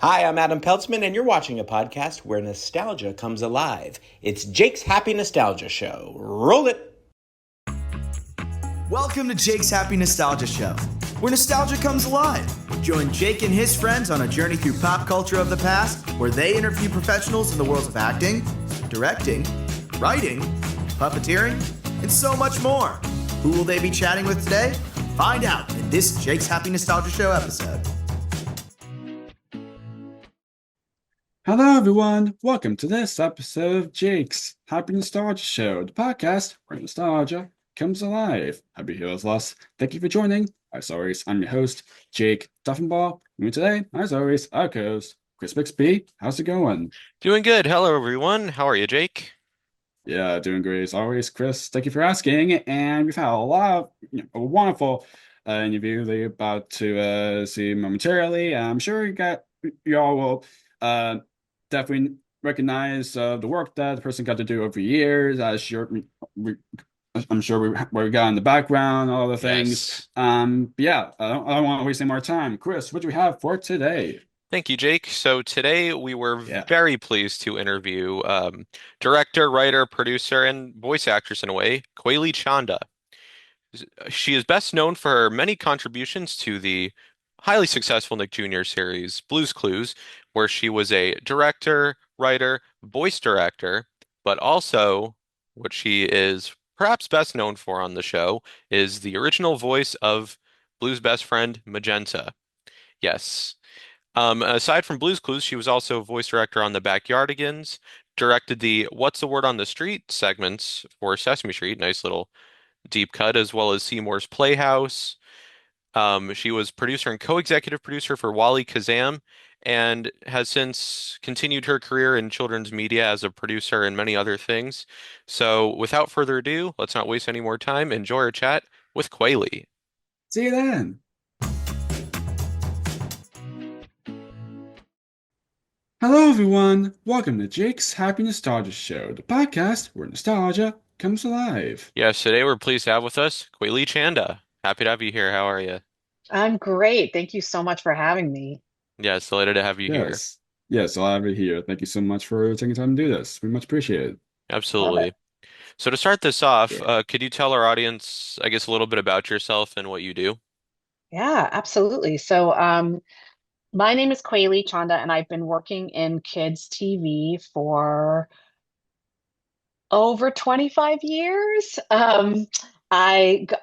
Hi, I'm Adam Peltzman, and you're watching a podcast where nostalgia comes alive. It's Jake's Happy Nostalgia Show. Roll it! Welcome to Jake's Happy Nostalgia Show, where nostalgia comes alive. Join Jake and his friends on a journey through pop culture of the past, where they interview professionals in the worlds of acting, directing, writing, puppeteering, and so much more. Who will they be chatting with today? Find out in this Jake's Happy Nostalgia Show episode. Hello, everyone. Welcome to this episode of Jake's Happy Nostalgia Show, the podcast where nostalgia comes alive. Happy Heroes Lost. Thank you for joining. As always, I'm your host, Jake Duffenball. And today, as always, our co-host, Chris Bixby. How's it going? Doing good. Hello, everyone. How are you, Jake? Yeah, doing great as always, Chris. Thank you for asking. And we've had a lot of a wonderful interview that you're about to see momentarily. I'm sure you all will definitely recognize the work that the person got to do over years. I'm sure we got in the background, all the things. Yes. But yeah, I don't want to waste any more time. Chris, what do we have for today? Thank you, Jake. So today we were Yeah. very pleased to interview director, writer, producer, and voice actress in a way, Koyalee Chanda. She is best known for her many contributions to the highly successful Nick Jr. series Blue's Clues, where she was a director, writer, voice director, but also what she is perhaps best known for on the show is the original voice of Blue's best friend, Magenta. Yes. Aside from Blue's Clues, she was also voice director on the Backyardigans, directed the What's the Word on the Street segments for Sesame Street, nice little deep cut, as well as SeeMore's Playhouse. She was producer and co-executive producer for Wallykazam and has since continued her career in children's media as a producer and many other things. So without further ado, let's not waste any more time. Enjoy our chat with Koyalee. See you then. Hello, everyone. Welcome to Jake's Happy Nostalgia Show, the podcast where nostalgia comes alive. Yes, today we're pleased to have with us Koyalee Chanda. Happy to have you here. How are you? I'm great. Thank you so much for having me. Yes, delighted to have you here. Yes, I'll have it here. Thank you so much for taking time to do this. We much appreciate it. Love Absolutely. it. So to start this off, Sure. could you tell our audience, I guess, a little bit about yourself and what you do? Yeah, absolutely. My name is Koyalee Chanda, and I've been working in kids TV for over 25 years.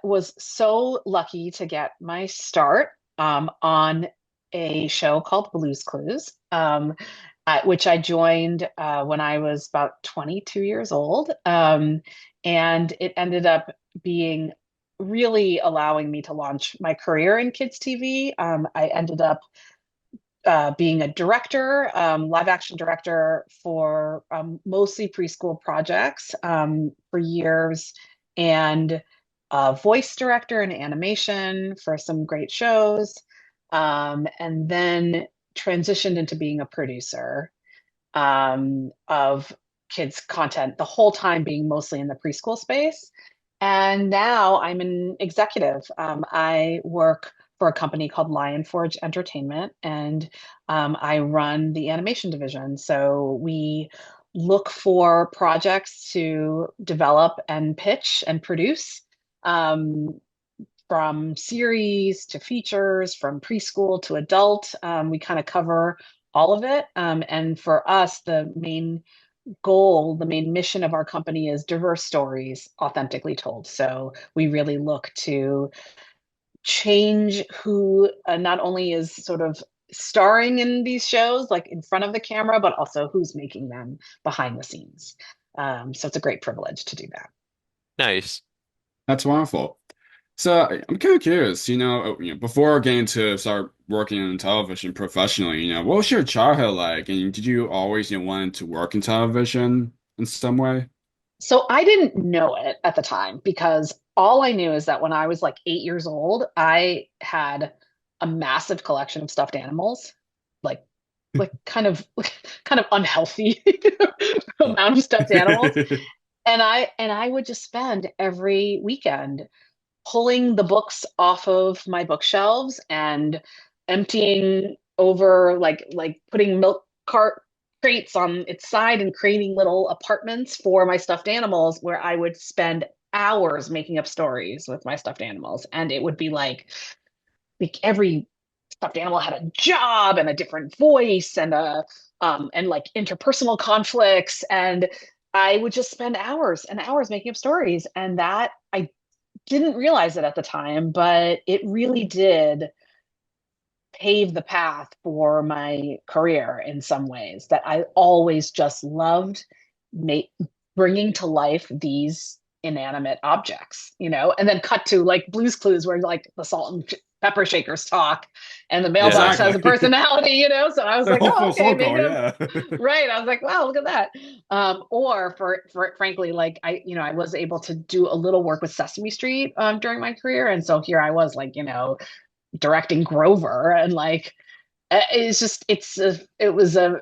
Was so lucky to get my start on a show called Blue's Clues, which I joined when I was about 22 years old. And it ended up being really allowing me to launch my career in kids TV. I ended up being a director, live action director for mostly preschool projects for years, and voice director and animation for some great shows, and then transitioned into being a producer of kids content, the whole time being mostly in the preschool space. And now I'm an executive. I work for a company called Lion Forge Entertainment, and I run the animation division. So we look for projects to develop and pitch and produce, from series to features, from preschool to adult. We kind of cover all of it. And for us, the main goal, the main mission of our company is diverse stories authentically told. So we really look to change who not only is sort of starring in these shows, like in front of the camera, but also who's making them behind the scenes. So it's a great privilege to do that. Nice. That's wonderful. So I'm kind of curious, before getting to start working in television professionally, what was your childhood like? And did you always, want to work in television in some way? So I didn't know it at the time because all I knew is that when I was like 8 years old, I had a massive collection of stuffed animals, like like kind of unhealthy amount of stuffed animals. And I would just spend every weekend pulling the books off of my bookshelves and emptying over like putting milk cart crates on its side and creating little apartments for my stuffed animals where I would spend hours making up stories with my stuffed animals. And it would be like every stuffed animal had a job and a different voice and like interpersonal conflicts. And I would just spend hours and hours making up stories. And that I didn't realize it at the time, but it really did pave the path for my career in some ways that I always just loved bringing to life these inanimate objects, and then cut to like Blue's Clues where like the salt and pepper shakers talk and the mailbox has a Exactly. personality. So I was like, Full oh, okay, circle, maybe yeah. right. I was like, wow, look at that. Or for frankly, like I was able to do a little work with Sesame Street during my career. And so here I was like, directing Grover and like it's just it was a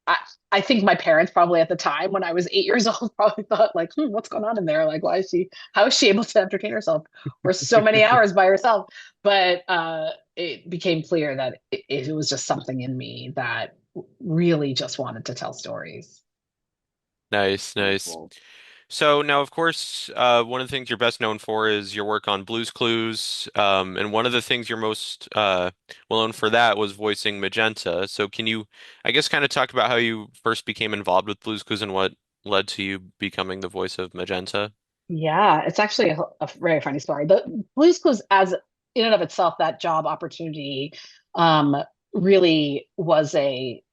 I, I think my parents probably at the time when I was 8 years old probably thought like, what's going on in there? Like, how is she able to entertain herself for so many hours by herself? But it became clear that it was just something in me that really just wanted to tell stories. Nice, nice. Wonderful. So now, of course, one of the things you're best known for is your work on Blue's Clues, and one of the things you're most well known for that was voicing Magenta. So can you, I guess, kind of talk about how you first became involved with Blue's Clues and what led to you becoming the voice of Magenta? Yeah, it's actually a very funny story. The Blue's Clues, as in and of itself, that job opportunity, um, really was a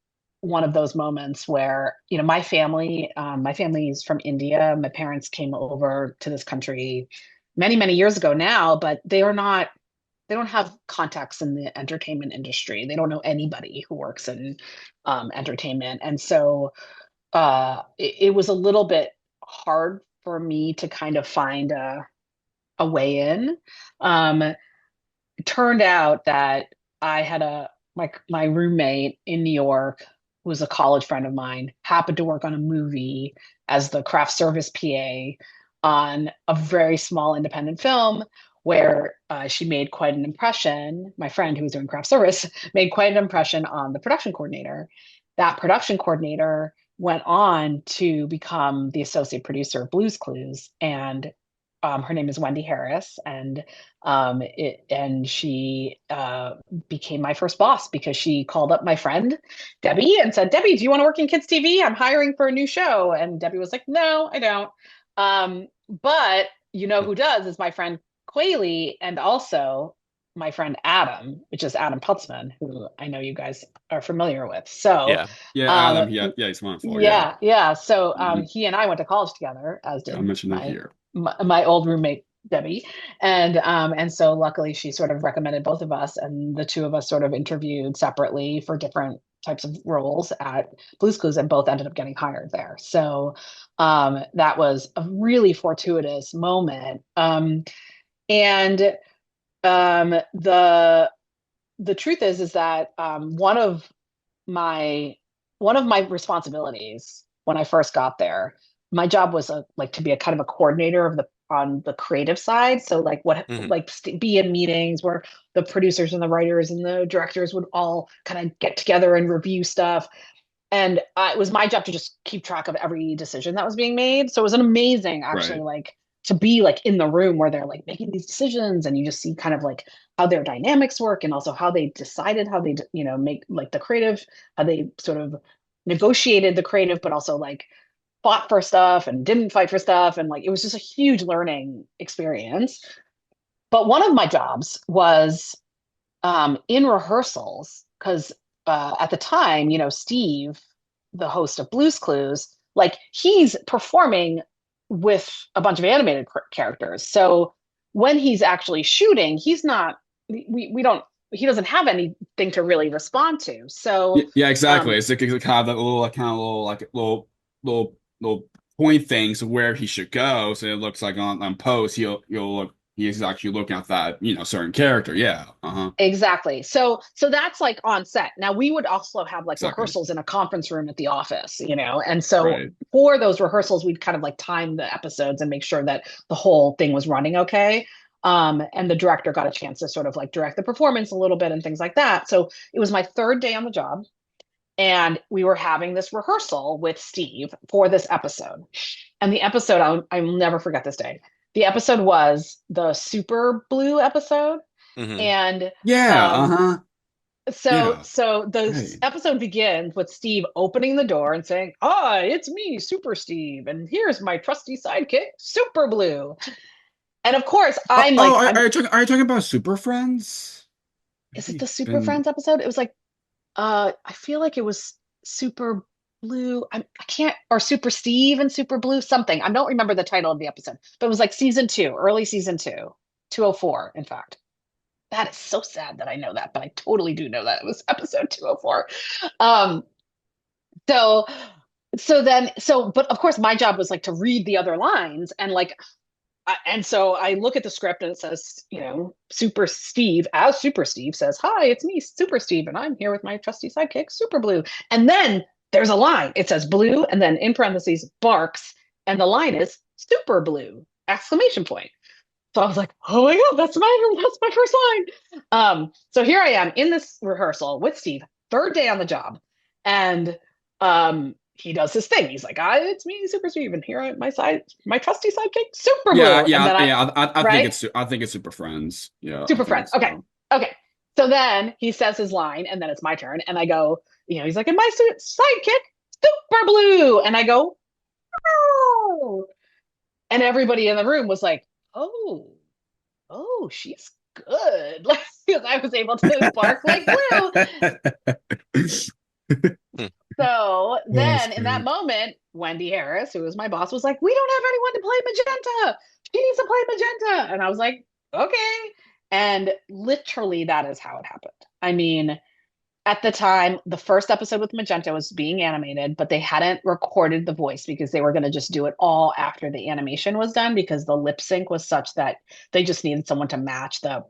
one of those moments where, my family is from India. My parents came over to this country many, many years ago now, but they don't have contacts in the entertainment industry. They don't know anybody who works in entertainment, and so it was a little bit hard for me to kind of find a way in. It turned out that I had my roommate in New York, who was a college friend of mine, happened to work on a movie as the craft service PA on a very small independent film where she made quite an impression. My friend who was doing craft service made quite an impression on the production coordinator. That production coordinator went on to become the associate producer of Blue's Clues, and her name is Wendy Harris, and she became my first boss because she called up my friend Debbie and said, "Debbie, do you want to work in kids TV? I'm hiring for a new show." And Debbie was like, "No, I don't." But who does is my friend Koyalee and also my friend Adam, which is Adam Putzman, who I know you guys are familiar with. So, Yeah. Yeah, um, Adam. Yeah, he's wonderful. Yeah. yeah, yeah. So Mhm. he and I went to college together, as Yeah, I'll did mention that here. my old roommate Debbie, and so luckily she sort of recommended both of us, and the two of us sort of interviewed separately for different types of roles at Blue's Clues, and both ended up getting hired there. So that was a really fortuitous moment. And the truth is that my one of my responsibilities when I first got there, my job was like to be a kind of a coordinator of the on the creative side. So Hmm. be in meetings where the producers and the writers and the directors would all kind of get together and review stuff. And it was my job to just keep track of every decision that was being made. So it was an amazing, actually, Right. like to be like in the room where they're like making these decisions, and you just see kind of like how their dynamics work, and also how they decided how they make like the creative, how they sort of negotiated the creative, but also like fought for stuff and didn't fight for stuff, and like it was just a huge learning experience. But one of my jobs was in rehearsals because at the time, Steve, the host of Blue's Clues, like he's performing with a bunch of animated characters. So when he's actually shooting, he's not. We don't. He doesn't have anything to really respond to. Yeah, So yeah, exactly. um, It's kind of that little, like, kind of little point things where he should go. So it looks like on post, he'll look. He's actually looking at that, certain character. Yeah. Uh-huh. Exactly. So that's like on set. Now we would also have like Exactly. rehearsals in a conference room at the office, And so Right. for those rehearsals, we'd kind of like time the episodes and make sure that the whole thing was running okay. And the director got a chance to sort of like direct the performance a little bit and things like that. So it was my third day on the job, and we were having this rehearsal with Steve for this episode. And the episode, I'll never forget this day. The episode was the Super Blue episode. Hmm. And Yeah, um, uh-huh. so Yeah. so the Right. episode begins with Steve opening the door and saying, "Hi, it's me, Super Steve, and here's my trusty sidekick, Super Blue." And of course, Oh, I'm oh like, are you talking about Super Friends? is it Maybe the Super been Friends episode? It was like, I feel like it was Super Blue. I can't, or Super Steve and Super Blue, something. I don't remember the title of the episode, but it was like season two, early season two, 204, in fact. That is so sad that I know that, but I totally do know that it was episode 204. Um, so but of course my job was like to read the other lines, and like and so I look at the script and it says, Super Steve, as Super Steve says, "Hi, it's me, Super Steve, and I'm here with my trusty sidekick, Super Blue." And then there's a line. It says Blue, and then in parentheses, barks, and the line is Super Blue! Exclamation point. So I was like, "Oh my God, that's my first line." So here I am in this rehearsal with Steve, third day on the job, and he does his thing. He's like, "It's me, Super Steve, and here at my side, my trusty sidekick, Super Yeah, Blue." And yeah, then yeah. right, I think it's Super Friends. Yeah, I Super think friends. Okay, so. okay. So then he says his line, and then it's my turn, and I go, he's like, "And my sidekick, Super Blue," and I go, "Oh!" And everybody in the room was like, "Oh, oh, she's good." Like, because I was able to bark like Blue. Hmm. So Oh, that's then in that great. moment, Wendy Harris, who was my boss, was like, "We don't have anyone to play Magenta. She needs to play Magenta." And I was like, "Okay." And literally, that is how it happened. I mean, at the time, the first episode with Magenta was being animated, but they hadn't recorded the voice because they were going to just do it all after the animation was done, because the lip sync was such that they just needed someone to match the.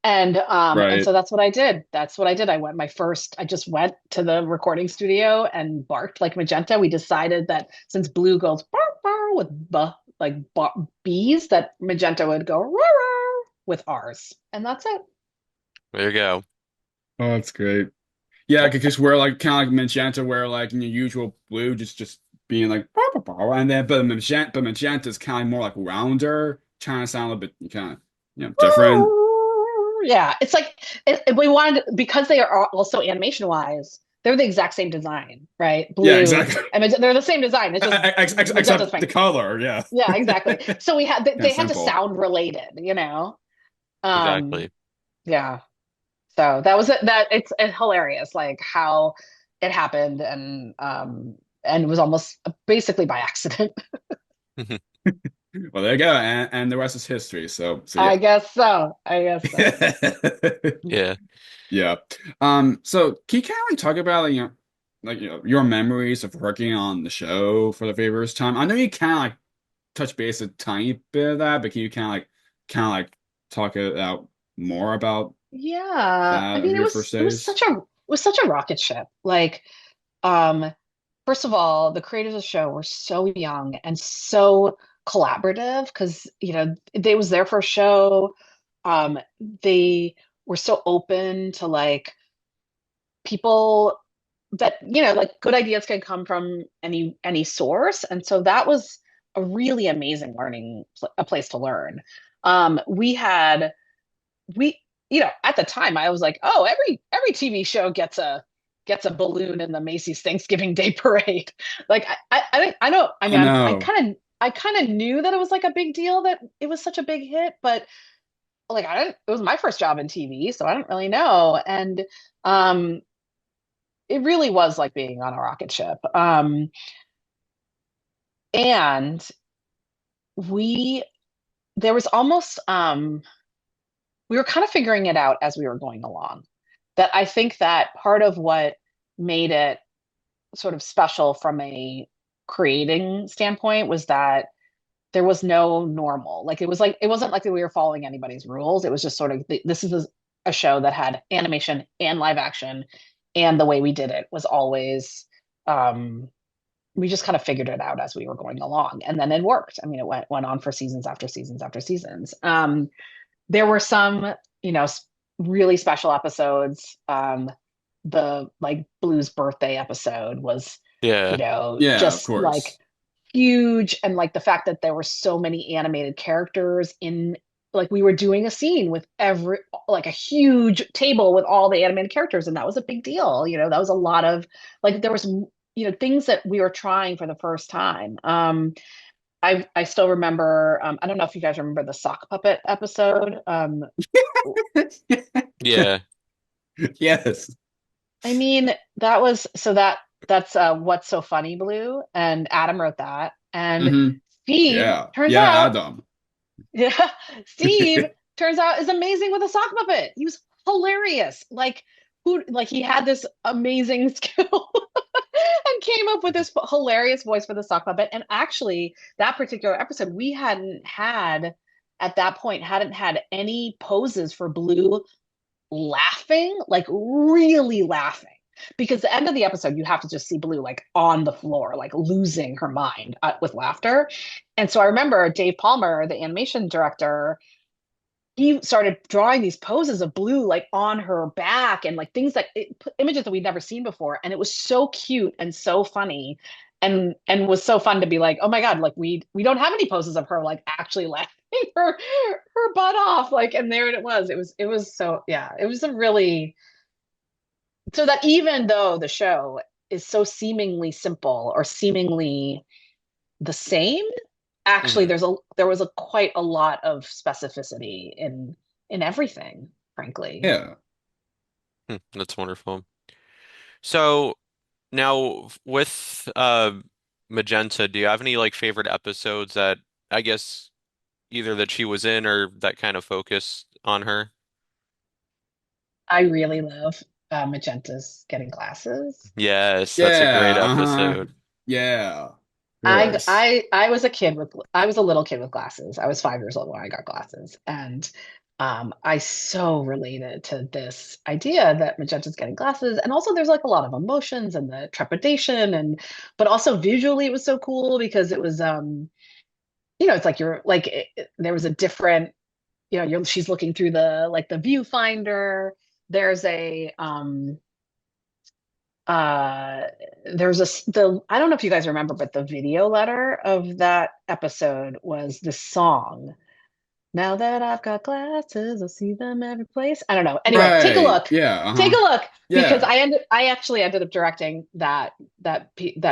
And Right. so that's what I did. That's what I did. I just went to the recording studio and barked like Magenta. We decided that since Blue goes bark, bark with B's, that Magenta would go rah, rah, with R's. And that's it. There you go. Oh, that's great. Yeah, Yep. because we're like kind of like Magenta, where like in your usual Blue just being like "Bah, bah, bah," and then but Magenta is kind of more like rounder, trying to sound a bit kind of different. Yeah, it's like we wanted, because they are also animation wise, they're the exact same design, right? Yeah, Blue exactly. and they're the same design. It's just Magenta's Except fine. the color, yeah. Yeah, exactly. So Kind they of had to simple. sound related. Um, Exactly. yeah. So that was it. That it's hilarious, like how it happened, and it was almost basically by accident. Well, there you go, and the rest is history. So I yeah. guess so. I guess so. Yeah. Yeah. So can you kind of like talk about your memories of working on the show for the very first time? I know you kind of like touch base a tiny bit of that, but can you kind of like talk out more about Yeah. I that of mean, your first days? it was such a rocket ship. Like, um, first of all, the creators of the show were so young and so collaborative, because, they was their first show. They were so open to like people that, like good ideas can come from any source. And so that was a really amazing a place to learn. We had we at the time I was like, "Oh, every TV show gets a balloon in the Macy's Thanksgiving Day parade." Like I know, I Oh mean, no. I kind of knew that it was like a big deal that it was such a big hit, but like I didn't it was my first job in TV, so I didn't really know. And um it really was like being on a rocket ship. And we there was almost we were kind of figuring it out as we were going along. That I think that part of what made it sort of special from a creating standpoint was that there was no normal. Like it wasn't like we were following anybody's rules. It was just sort of this is a show that had animation and live action, and the way we did it was always um we just kind of figured it out as we were going along, and then it worked. I mean, it went on for seasons after seasons after seasons. There were some, you know, really special episodes. The like Blue's birthday episode was, you Yeah. know, Yeah, of just like course. huge. And like the fact that there were so many animated characters in, like we were doing a scene with every, like a huge table with all the animated characters, and that was a big deal. You know, that was a lot of, like there was, you know, things that we were trying for the first time. I still remember, I don't know if you guys remember the sock puppet episode. Yeah. Yes. I mean, that was so that's What's So Funny Blue, and Adam wrote that. And Hmm. Steve Yeah. turns Yeah, out, Adam. yeah, Steve turns out is amazing with a sock puppet. He was hilarious. Like who like he had this amazing skill and came up with this hilarious voice for the sock puppet. And actually, that particular episode, we hadn't had at that point hadn't had any poses for Blue laughing, like really laughing. Because the end of the episode, you have to just see Blue like on the floor, like losing her mind with laughter. And so I remember Dave Palmer, the animation director, he started drawing these poses of Blue like on her back and like things that images that we'd never seen before. And it was so cute and so funny. And was so fun to be like, oh my God, like we don't have any poses of her like actually laughing her butt off. Like, and there it was. It was so yeah, it was a really so that even though the show is so seemingly simple or seemingly the same, actually Hmm. there was a quite a lot of specificity in everything, frankly. Yeah. That's wonderful. So now with Magenta, do you have any like favorite episodes that I guess either that she was in or that kind of focused on her? I really love Magenta's Getting Glasses. Yes, that's a great Yeah. Uh-huh. episode. Yeah. Of course. I was a kid with I was a little kid with glasses. I was 5 years old when I got glasses, and I so related to this idea that Magenta's getting glasses, and also there's like a lot of emotions and the trepidation, and but also visually it was so cool because it was you know, it's like you're like there was a different, you know, she's looking through the like the viewfinder. There's a uh there's the I don't know if you guys remember, but the video letter of that episode was the song, now that I've got glasses I see them every place. I don't know, anyway, Right. Yeah. take Uh-huh. a look, because Yeah. I actually ended up directing that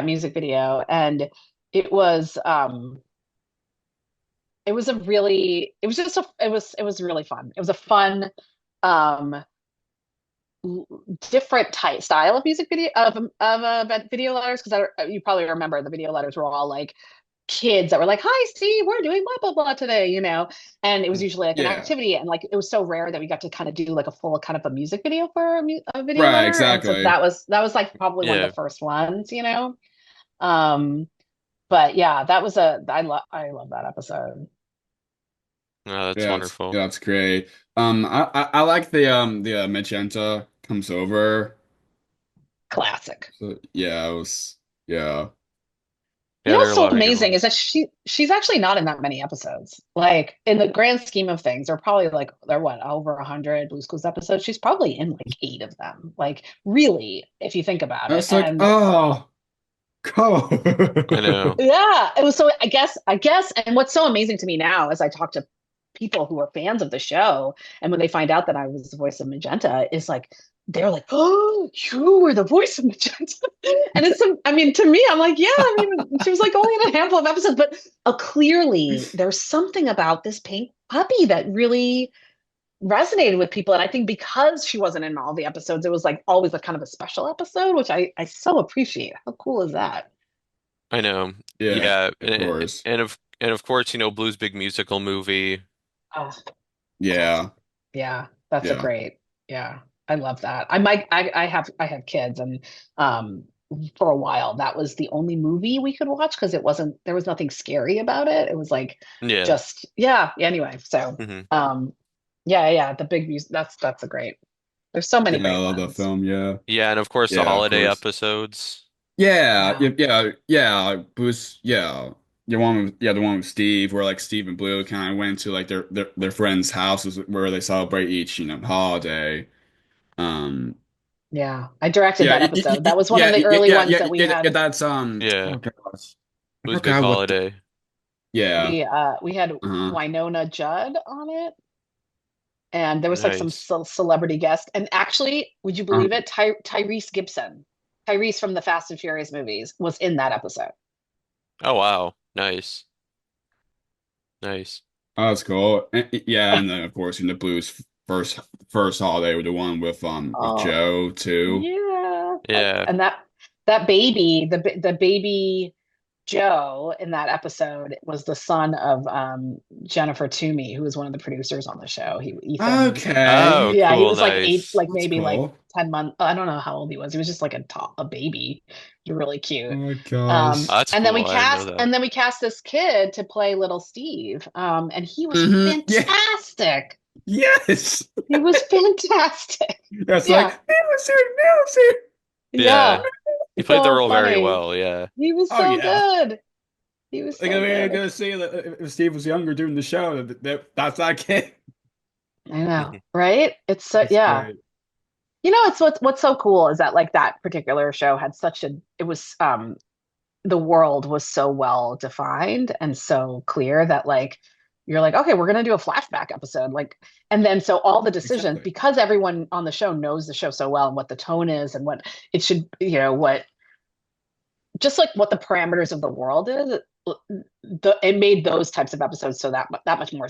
music video, and it was it was a really it was just a it was really fun. It was a fun um different type style of music video video letters, because you probably remember the video letters were all like kids that were like, "Hi, Steve, we're doing blah blah blah today," you know, and it was usually like an Yeah. activity, and like it was so rare that we got to kind of do like a full kind of a music video for a video Right, letter, and so exactly. that was like probably one of Yeah. the first ones, you know. Um, but yeah, that was a I love that episode. Oh, that's Yeah, wonderful. that's great. I like the Magenta comes over. Classic. So yeah, it was yeah. You Yeah, know there are what's a so lot of good amazing is ones. that she's actually not in that many episodes. Like in the grand scheme of things, they're probably like they're what, over 100 Blue's Clues episodes. She's probably in like eight of them. Like really, if you think about I it. was like, And oh, go. I know. yeah, it was so I guess, and what's so amazing to me now as I talk to people who are fans of the show, and when they find out that I was the voice of Magenta, is like they're like, "Oh, you were the voice of Magenta," and it's I mean, to me, I'm like, "Yeah, I mean, she was like only in a handful of episodes, but clearly there's something about this pink puppy that really resonated with people." And I think because she wasn't in all the episodes, it was like always a kind of a special episode, which I so appreciate. How cool is that? I know. Yeah, Yeah, of course. and of course, Blue's big musical movie. Oh, Yeah, yeah, that's a yeah. great. Yeah, I love that. I have kids, and um for a while that was the only movie we could watch because it wasn't there was nothing scary about it. It was like Yeah. just yeah, anyway. So Hmm. yeah, the big music, that's a great. There's so many Yeah, I great love that ones. film. Yeah. Yeah, and of course the Yeah, of holiday course. episodes. Yeah, Yeah. yeah, yeah. Bruce, yeah, the one with Steve, where like Steve and Blue kind of went to like their friends' houses where they celebrate each holiday. Um, Yeah. I directed yeah, that episode. That was one of the early ones that we yeah. had. That's Yeah, oh gosh, I Blue's Big forgot what. Holiday. Yeah, We had uh-huh. Winona Judd on it, and there was like some Nice. celebrity guest. And actually, would you uh believe it? Tyrese Gibson, Tyrese from the Fast and Furious movies, was in that episode. Oh wow. Nice. Nice. Oh, that's cool. Yeah, and then of course in the Blues first holiday with the one with Oh, Joe too. yeah. Yeah. And that baby, the baby Joe in that episode was the son of Jennifer Toomey, who was one of the producers on the show. Ethan, Okay, Oh, yeah, he cool. was like eight, Nice. like that's maybe like cool. 10 months. I don't know how old he was. He was just like a baby. He's really Oh cute. my gosh. That's cool. I didn't know that. And then we cast this kid to play little Steve. And he was Yeah. fantastic. Yes. He was fantastic. That's like Yeah. Millicent, Millicent. Yeah. Yeah. He played the So role very funny. well. Yeah. He was Oh so yeah. good. He was Like I so mean, I'm good. gonna say that if Steve was younger during the show, that's that kid. I know, Mhm. right? It's so That's yeah. great. It's what's so cool is that like that particular show had such a it was the world was so well defined and so clear that like you're like, okay, we're gonna do a flashback episode. Like, and then so all the decisions, Exactly. because everyone on the show knows the show so well and what the tone is and what it should, what just like what the parameters of the world is, it made those types of episodes so that much more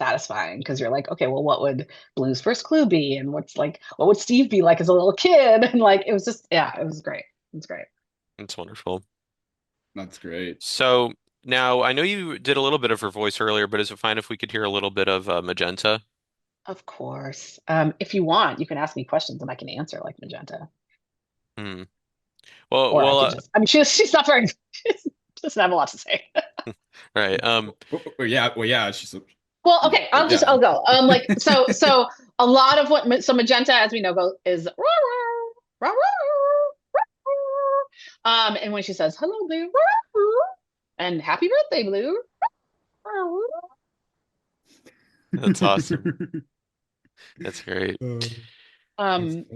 satisfying because you're like, okay, well, what would Blue's first clue be, and what would Steve be like as a little kid, and like it was just yeah, it was great. It was great. It's wonderful. That's great. So now I know you did a little bit of her voice earlier, but is it fine if we could hear a little bit of Magenta? Of course. If you want, you can ask me questions and I can answer like Magenta, Hmm. Well, or I well, could just. I mean, she's not very. She doesn't have a lot to say. right. Well, yeah. Well, okay, Yeah. I'll go. So a lot of Magenta, as we know, is rah, rah, and when she says hello, Blue, and happy birthday, Blue. That's awesome. That's great.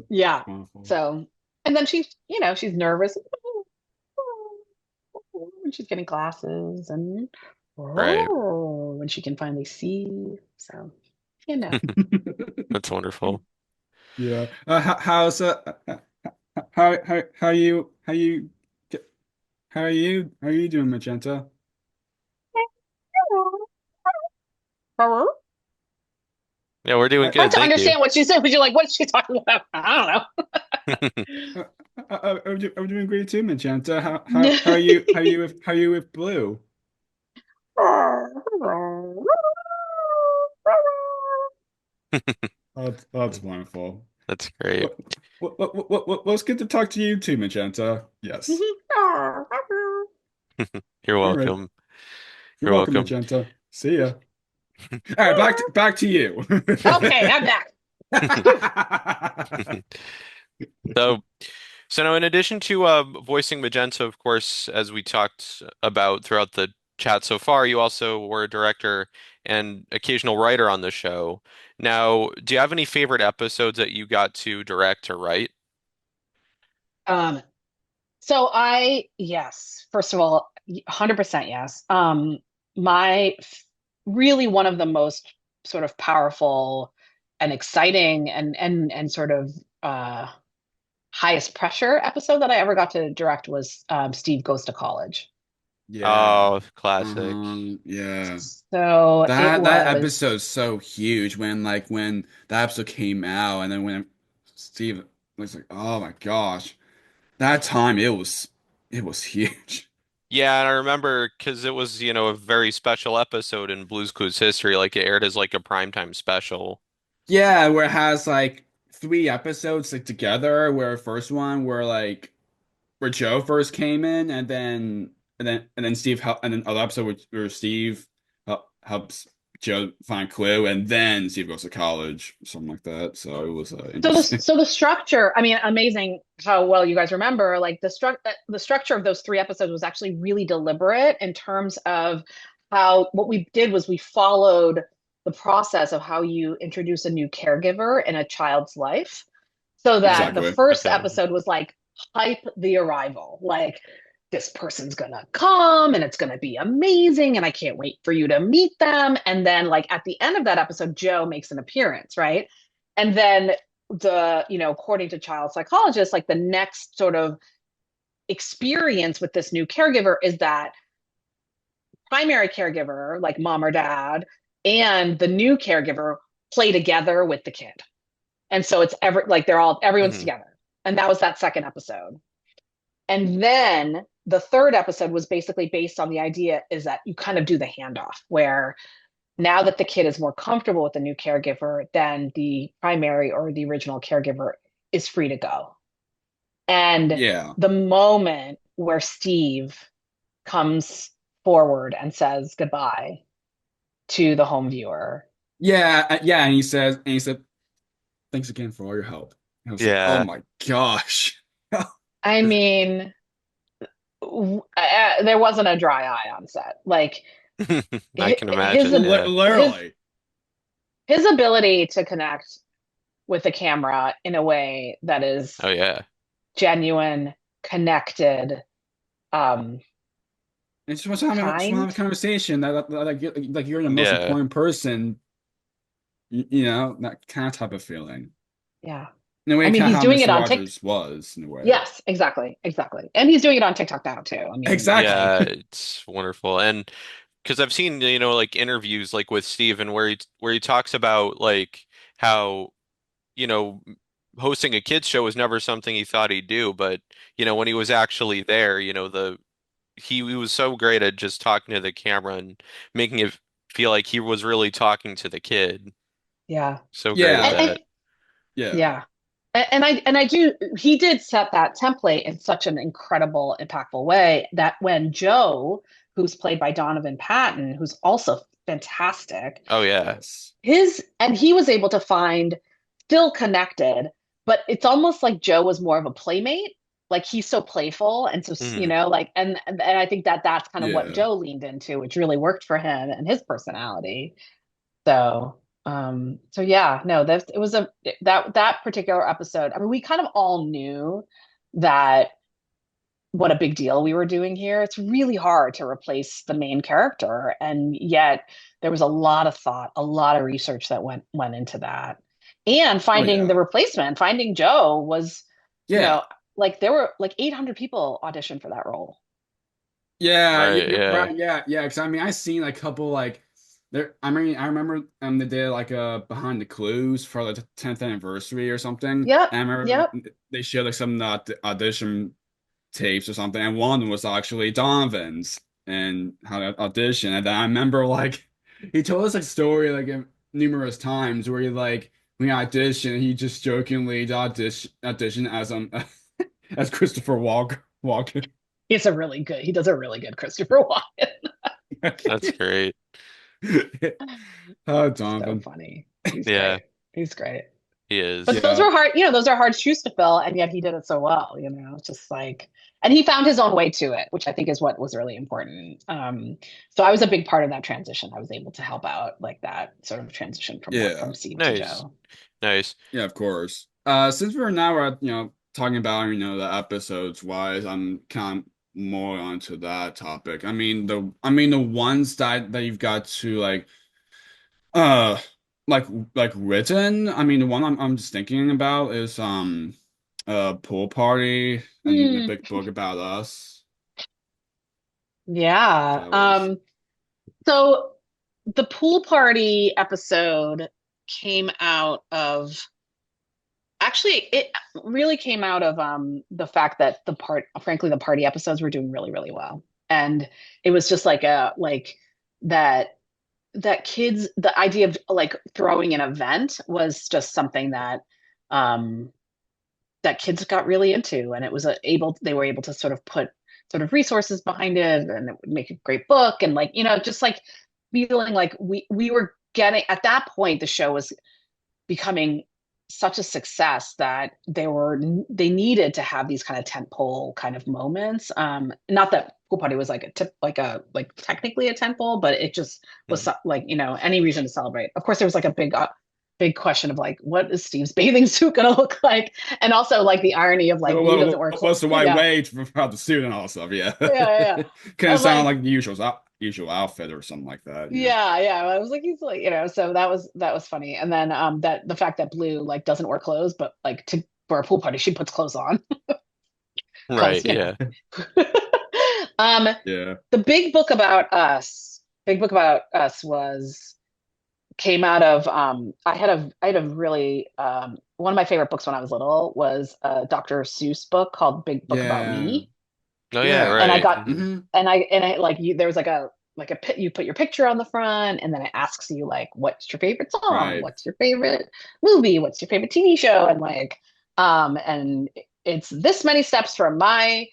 Yeah. Wonderful. So, and then she's nervous when she's getting glasses and Right. when she can finally see. So, you know. That's wonderful. Yeah. How's how you how are you doing, Magenta? Yeah, we're doing I, Hard good. to Thank you. understand what she said, but you're like, what's she talking about? I I'm doing great too, Magenta. don't How are you with Blue? know. That's wonderful. That's great. Let's get to talk to you too, Magenta. Yes. You're All right. welcome. You're You're welcome, welcome. Magenta. See ya. All right, back to you. Okay, I'm back. So, so now in addition to voicing Magenta, of course, as we talked about throughout the chat so far, you also were a director and occasional writer on the show. Now, do you have any favorite episodes that you got to direct or write? Um, yes, first of all, 100% yes. My really one of the most sort of powerful and exciting and sort of highest pressure episode that I ever got to direct was Steve Goes to College. Yeah. Oh, classic. Yeah. So it That was, episode's so huge when that episode came out and then when Steve was like, oh my gosh. That time it was huge. Yeah, and I remember because it was, a very special episode in Blue's Clues history. Like it aired as like a primetime special. Yeah, where it has like three episodes like together where first one where Joe first came in and then Steve help and then other episode where Steve helps Joe find Clue, and then Steve goes to college, something like that. So it was So the interesting. so the structure, I mean, amazing how well you guys remember. Like the structure of those three episodes was actually really deliberate in terms of how what we did was we followed the process of how you introduce a new caregiver in a child's life. So that the Exactly. first Okay. episode was like hype the arrival, like this person's gonna come and it's gonna be amazing and I can't wait for you to meet them. And then like at the end of that episode, Joe makes an appearance, right? And then according to child psychologists, like the next sort of experience with this new caregiver is that primary caregiver, like mom or dad, and the new caregiver play together with the kid. And so it's everyone's Hmm. together. And that was that second episode. And then the third episode was basically based on the idea is that you kind of do the handoff where now that the kid is more comfortable with the new caregiver, then the primary or the original caregiver is free to go. And Yeah. the moment where Steve comes forward and says goodbye to the home viewer. Yeah, yeah, and he said, "Thanks again for all your help." And I was like, "Oh Yeah. my gosh." I mean, there wasn't a dry eye on set. Like I can his imagine. Yeah. his Literally. his ability to connect with the camera in a way that is Oh yeah. genuine, connected, um, It's just want to have kind. a conversation like you're the most Yeah. important person, you know, that kind of type of feeling. Yeah. In a I way, mean, kind of he's how doing it Mr. on TikTok. Rogers was, in a way. Yes, exactly, exactly. And he's doing it on TikTok now too. I mean, Exactly. Yeah, it's wonderful. And because I've seen, like interviews like with Steven where he talks about like how, you know, hosting a kids show was never something he thought he'd do, but when he was actually there, he was so great at just talking to the camera and making it feel like he was really talking to the kid. yeah. So great at Yeah, And that. yeah. yeah. And I do he did set that template in such an incredible, impactful way that when Joe, who's played by Donovan Patton, who's also fantastic, Oh yeah. Yes. he was able to find still connected, but it's almost like Joe was more of a playmate. Like he's so playful and so, Hmm. like, and I think that that's kind of what Yeah. Joe leaned into, which really worked for him and his personality. So, so yeah, no, that it was that particular episode. I mean, we kind of all knew that what a big deal we were doing here. It's really hard to replace the main character, and yet there was a lot of thought, a lot of research that went into that. And Oh finding yeah. the replacement, finding Joe was, you Yeah. know, like there were like 800 people auditioned for that role. Yeah, Right, you're yeah. right. Yeah, yeah. Because I mean, I seen a couple like there. I remember they did like a behind the clues for the 10th anniversary or something. Yep, And I remember yep. they showed like some audition tapes or something, and one of them was actually Donovan's and how to audition. And then I remember like he told us a story like numerous times where he like when he auditioned, he just jokingly audition as as Christopher Walker. He does a really good Christopher Walken. That's great. Oh, So Donovan. funny. He's Yeah, great. He's great. he is. But those Yeah. are hard, those are hard shoes to fill, and yet he did it so well. It's just like, and he found his own way to it, which I think is what was really important. So I was a big part of that transition. I was able to help out like that sort of transition Yeah. from Steve to Nice. Joe. Nice. Yeah, of course. Since we're now at, talking about, the episodes wise, I'm kind of more onto that topic. I mean the ones that you've got to uh like written. I mean the one I'm just thinking about is Pool Party and the Hmm. big book about us. Yeah. That was So the pool party episode came out of actually it really came out of the fact that frankly the party episodes were doing really, really well. And it was just like a like that kids the idea of like throwing an event was just something that um that kids got really into, and it was they were able to sort of put sort of resources behind it, and it would make a great book, and like just like feeling like we were getting at that point, the show was becoming such a success that they needed to have these kind of tentpole kind of moments. Not that Pool Party was like like technically a tentpole, but it just was like, any reason to celebrate. Of course, there was like a big question of like, what is Steve's bathing suit gonna look like? And also like the irony of like, Blue doesn't wear clothes. What's the right way to about the suit and all that stuff? Yeah. Yeah. Kind of sound like the usual outfit or something like that. Yeah. I was like, he's like, so that was funny. And then that the fact that Blue like doesn't wear clothes, but like for a pool party, she puts clothes on. Right. Yeah. Yeah. The Big Book About Us came out of I had a really one of my favorite books when I was little was a Dr. Seuss book called Big Book About Me. Oh yeah, right. And I got and I like there was like a you put your picture on the front, and then it asks you like, what's your favorite song? Right. What's your favorite movie? What's your favorite TV show? And like and it's this many steps from my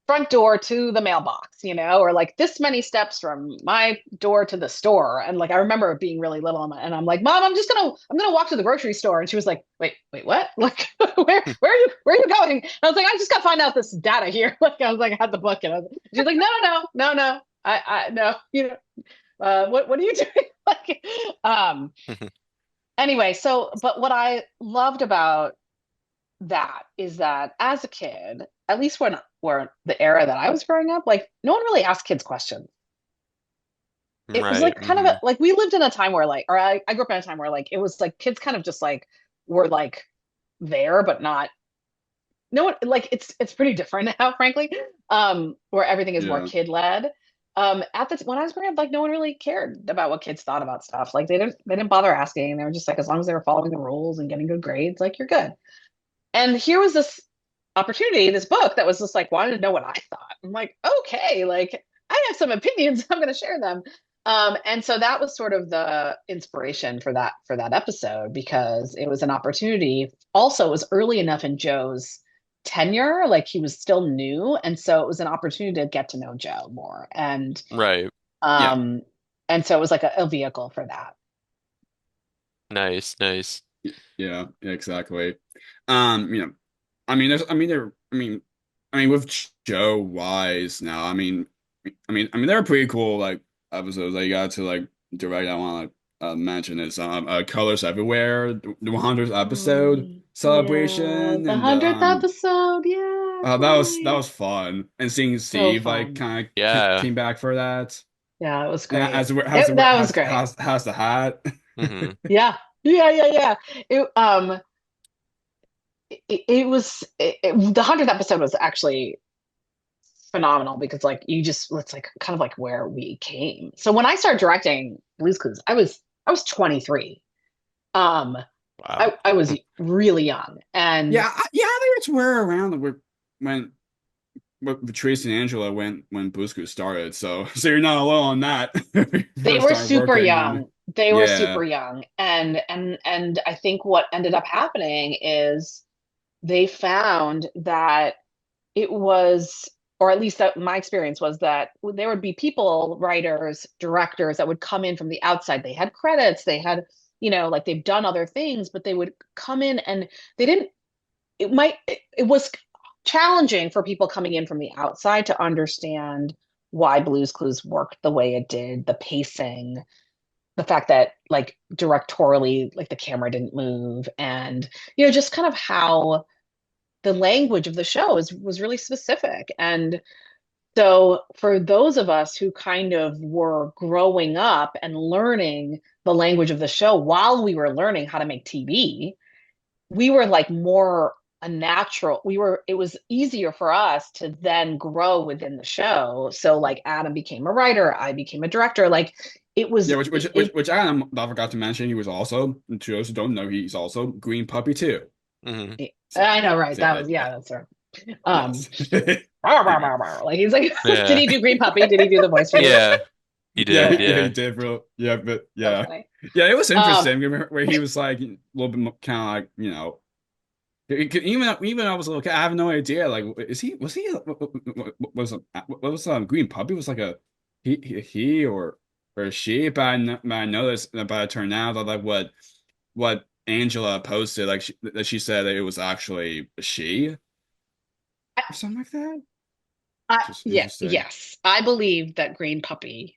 front door to the mailbox, or like this many steps from my door to the store. And like I remember being really little, and I'm like, Mom, I'm gonna walk to the grocery store. And she was like, wait, what? Like, where are you going? And I was like, I just gotta find out this data here. Like I was like, I had the book, and she's like, no, I no, what are you doing? Like, anyway, so but what I loved about that is that as a kid, at least when the era that I was growing up, like no one really asked kids questions. It was like kind of like we lived in a time where like, or I grew up in a time where like it was like kids kind of just like were like there, but not no one like it's pretty different now, frankly. Where everything is more kid led. When I was growing up, like no one really cared about what kids thought about stuff. Like they didn't bother asking. They were just like, as long as they were following the rules and getting good grades, like you're good. And here was this opportunity, this book that was just like wanted to know what I thought. I'm like, okay, like I have some opinions, I'm going to share them. And so that was sort of the inspiration for that episode, because it was an opportunity. Also, it was early enough in Joe's tenure, like he was still new, and so it was an opportunity to get to know Joe more. And Right. And so it was like a vehicle for that. Nice. Yeah, exactly. I mean, with Joe Wise now, there are pretty cool like episodes that you got to like direct. I want to mention is Colors Everywhere, the 100th episode celebration, the and 100th episode, yeah. that was fun, and seeing Steve like kind of came back for that. Yeah, it was great. That was great. How's the hat? Mm-hmm. Yeah. It was the 100th episode was actually phenomenal, because like it's like kind of like where we came. So when I started directing Blue's Clues, I was 23. Wow. I was really young, and I think it's where around when Tracy and Angela when Blue's Clues started. So you're not alone on that. They were super young. They were super young, and I think what ended up happening is they found that it was, or at least that my experience was, that there would be people, writers, directors that would come in from the outside. They had credits, they had, like they've done other things, but they would come in and it was challenging for people coming in from the outside to understand why Blue's Clues worked the way it did, the pacing, the fact that like directorially, like the camera didn't move, and just kind of how the language of the show was really specific. And so for those of us who kind of were growing up and learning the language of the show while we were learning how to make TV, we were like more a natural. It was easier for us to then grow within the show. So like Adam became a writer, I became a director. Like it was which Adam, I forgot to mention, he was also, to those who don't know, he's also Green Puppy too. Mm-hmm. I know, right? That's right. Like he's like, did he do Green Puppy? Did he do the voice for you? Yeah, he did. Yeah, he did, bro. Yeah, but yeah, it was interesting where he was like a little bit kind of like even I was a little kid, I have no idea. Like, was Green Puppy was like a he or for she, but but I noticed that it turned out that like what Angela posted, like that she said that it was actually a she or something like that. Just Yeah, interesting. yes. I believe that Green Puppy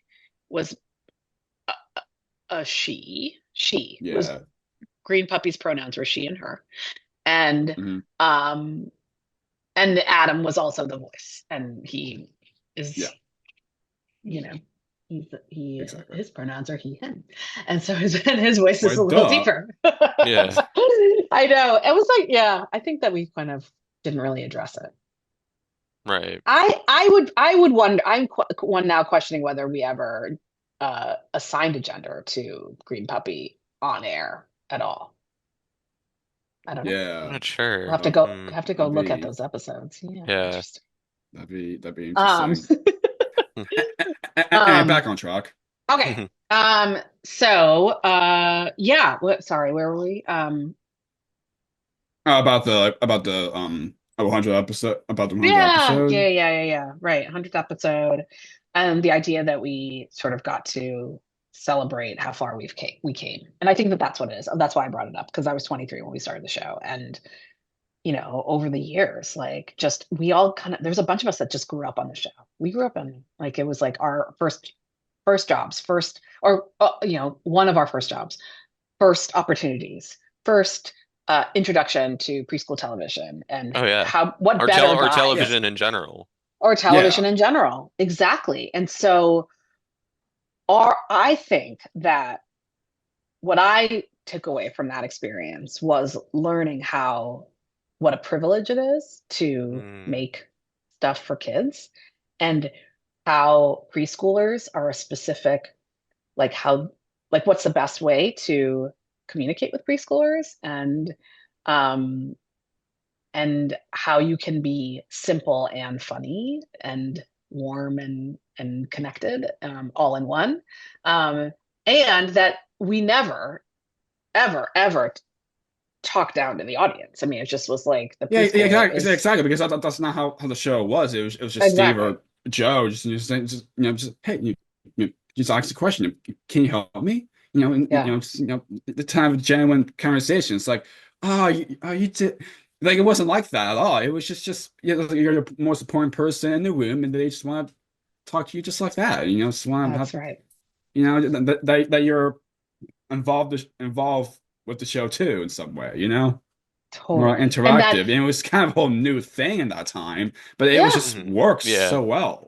was a she. She was Yeah. Green Puppy's pronouns were she and her. And Hmm. um and Adam was also the voice. And he is, Yeah. you know, he Exactly. his pronouns are he, him. And so his voice is Well, a little duh. deeper. Yeah. I know. It was like, yeah, I think that we kind of didn't really address it. Right. I would wonder. I'm one now questioning whether we ever assigned a gender to Green Puppy on air at all. I don't know. I'm Yeah. not We'll sure. have to That go Hmm. have to go that'd look at be those episodes. Yeah, Yeah. interesting. that'd be Um, interesting. And um, back on track. okay. Yeah. Sorry, where were we? About the 100 episode about the 100 Yeah, yeah, episode. yeah, yeah, yeah. Right. 100th episode. And the idea that we sort of got to celebrate how far we came. And I think that that's what it is. That's why I brought it up because I was 23 when we started the show. And, over the years, like just we all kind of there's a bunch of us that just grew up on the show. We grew up in like it was like our first jobs, first or one of our first jobs, first opportunities, first introduction to preschool television and Oh yeah. how what Or better Yeah. guides television in general. or television Yeah. in general. Exactly. And so I think that what I took away from that experience was learning what a privilege it is to Mm. make stuff for kids and how preschoolers are a specific like how what's the best way to communicate with preschoolers um and how you can be simple and funny and warm and connected all in one. Um, and that we never, ever, ever talk down to the audience. I mean, it just was like the Yeah, yeah, preschooler exactly, is exactly. Because that's not how the show was. It was just Steve exactly. or Joe, just hey, you just ask the question. Can you help me? Yeah, The time of genuine conversation. It's like, you did. Like it wasn't like that at all. It was just you're the most important person in the room, and they just want to talk to you just like that. Just want to that's have right. that you're involved with the show too in some way. More Totally. And interactive. And it was kind of a whole new thing in that time, but it was yeah, just Hmm. works Yeah. so well.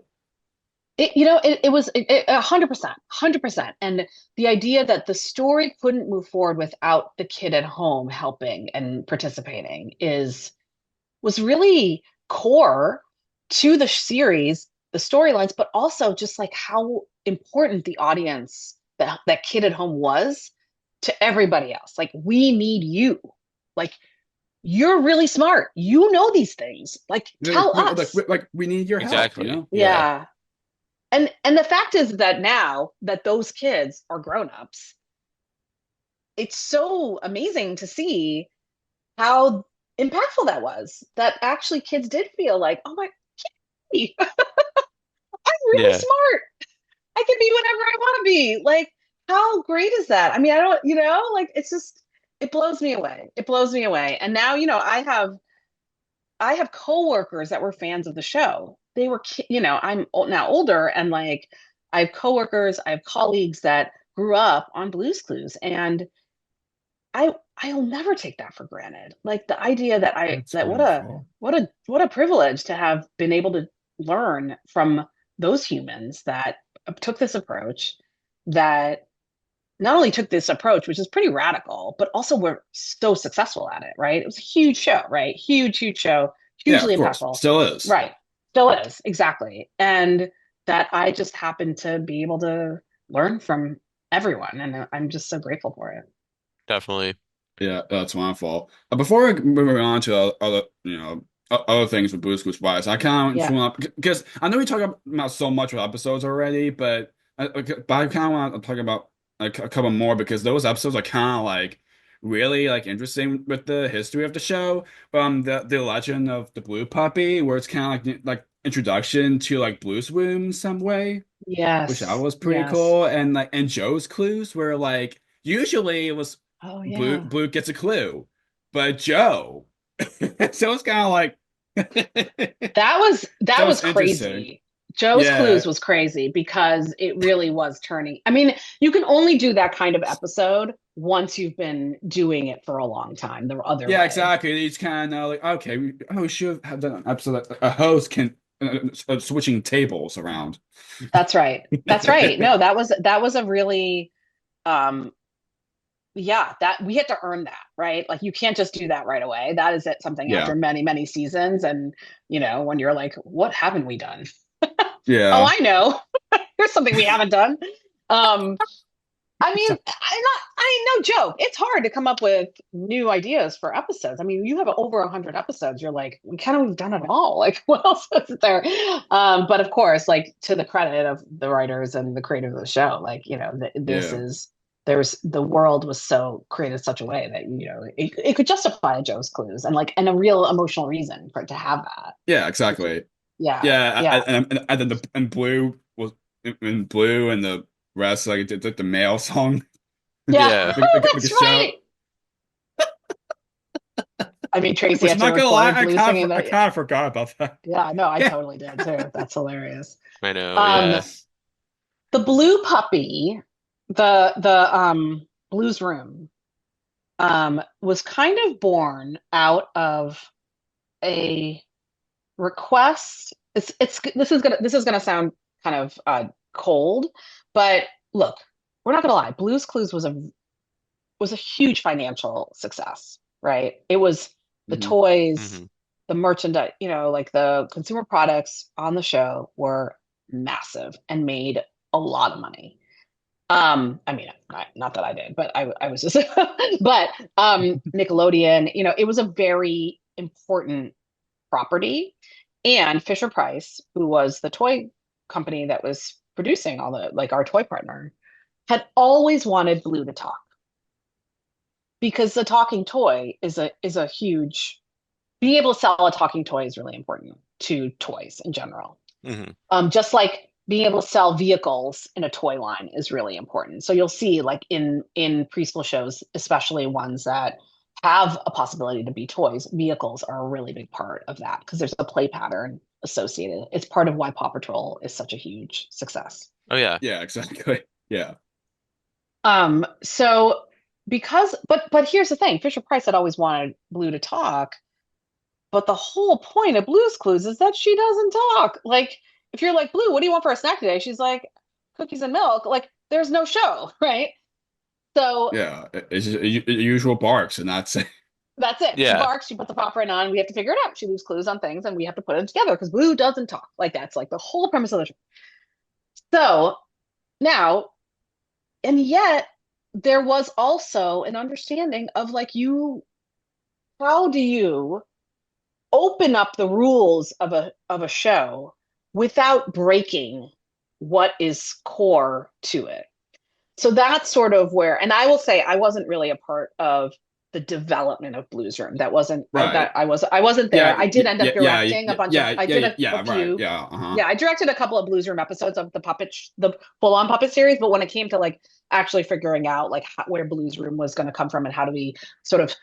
it was 100%. And the idea that the story couldn't move forward without the kid at home helping and participating was really core to the series, the storylines, but also just like how important the audience that kid at home was to everybody else. Like, we need you. Like, you're really smart. You know these things. Like, tell us. Like we need your help, you Exactly. know? Yeah. Yeah. And the fact is that now that those kids are grown-ups, it's so amazing to see how impactful that was. That actually kids did feel like, oh my, hey, I'm really Yeah. smart. I can be whatever I want to be. Like, how great is that? I mean, I don't, like it blows me away. It blows me away. And now, I have coworkers that were fans of the show. They were, I'm now older and like I have coworkers, I have colleagues that grew up on Blue's Clues and I'll never take that for granted. Like the idea that That's that wonderful. what a privilege to have been able to learn from those humans that took this approach that not only took this approach, which is pretty radical, but also were so successful at it, right? It was a huge show, right? Huge, huge show, Yeah, hugely of course. impactful. Still is. Right. Still is, exactly. And that I just happened to be able to learn from everyone. And I'm just so grateful for it. Definitely. Yeah, that's wonderful. Before we move on to other, other things with Blue's Clues wise, I kind of Yeah. want to because I know we talk about so much with episodes already, but I kind of want to talk about like a couple more because those episodes are kind of like really like interesting with the history of the show. The legend of the blue puppy, where it's kind of like introduction to like Blues Room in some way, which that Yes. was pretty Yes. cool. And Joe's clues were like usually it was Oh Blue yeah. Blue gets a clue, but Joe. So it's kind of like That so was it's interesting. crazy. Joe's Yeah, Clues was crazy because it really was turning. I mean, you can only do that kind of episode once you've been doing it for a long time, the other yeah, way. exactly. It's kind of like okay, we should have done an episode that a host can switching tables around. That's right. That's right. No, that was a really um yeah, that we had to earn that, right? Like you can't just do that right away. That is it something Yeah, after many, many seasons. And when you're like, what haven't we done? Oh, yeah. I know. Here's something we haven't done. Um, I mean, no joke. It's hard to come up with new ideas for episodes. I mean, you have over 100 episodes. You're like, we kind of have done it all. Like, what else is there? But of course, like to the credit of the writers and the creators of the show, like, this Yeah. is there's the world was so created such a way that it could justify Joe's Clues and a real emotional reason for it to have that. Yeah, exactly. Yeah, Yeah, yeah, and then Blue was in Blue and the rest like did the male song yeah. Yeah. Oh, make a that's show. right. I mean, Tracy Which I'm Etcher not was gonna born lie, with Blue singing I that. kind of forgot about that. Yeah, no, I Yeah. totally did too. That's hilarious. I know. Um, Yeah. Yes. the Blue Puppy, the Blues Room, was kind of born out of a request. This is gonna sound kind of cold, but look, we're not gonna lie. Blues Clues was a huge financial success, right? It was the Hmm. toys, Hmm. the merchandise, like the consumer products on the show were massive and made a lot of money. I mean, not that I did, but I was just, but Nickelodeon, it was a very important property. And Fisher Price, who was the toy company that was producing all like our toy partner, had always wanted Blue to talk because the talking toy is a huge being able to sell a talking toy is really important to toys in general. Hmm. Just like being able to sell vehicles in a toy line is really important. So you'll see like in preschool shows, especially ones that have a possibility to be toys, vehicles are a really big part of that because there's a play pattern associated. It's part of why Paw Patrol is such a huge success. Oh yeah. Yeah, exactly. Yeah. So but here's the thing, Fisher Price had always wanted Blue to talk, but the whole point of Blue's Clues is that she doesn't talk. Like, if you're like, Blue, what do you want for a snack today? She's like, cookies and milk. Like, there's no show, right? So Yeah. It's just usual barks and that's it. that's it. She Yeah. barks, she puts the paw print on, we have to figure it out. She leaves clues on things and we have to put it together because Blue doesn't talk. Like, that's like the whole premise of the show. So now, and yet, there was also an understanding of like, how do you open up the rules of a show without breaking what is core to it. So that's sort of where, and I will say I wasn't really a part of the development of Blues Room. That wasn't Right. I wasn't there. I did end up directing a bunch of I did a right. few. Yeah. Uh-huh. Yeah, I directed a couple of Blues Room episodes of the full-on puppet series, but when it came to like actually figuring out like where Blues Room was going to come from and how do we sort of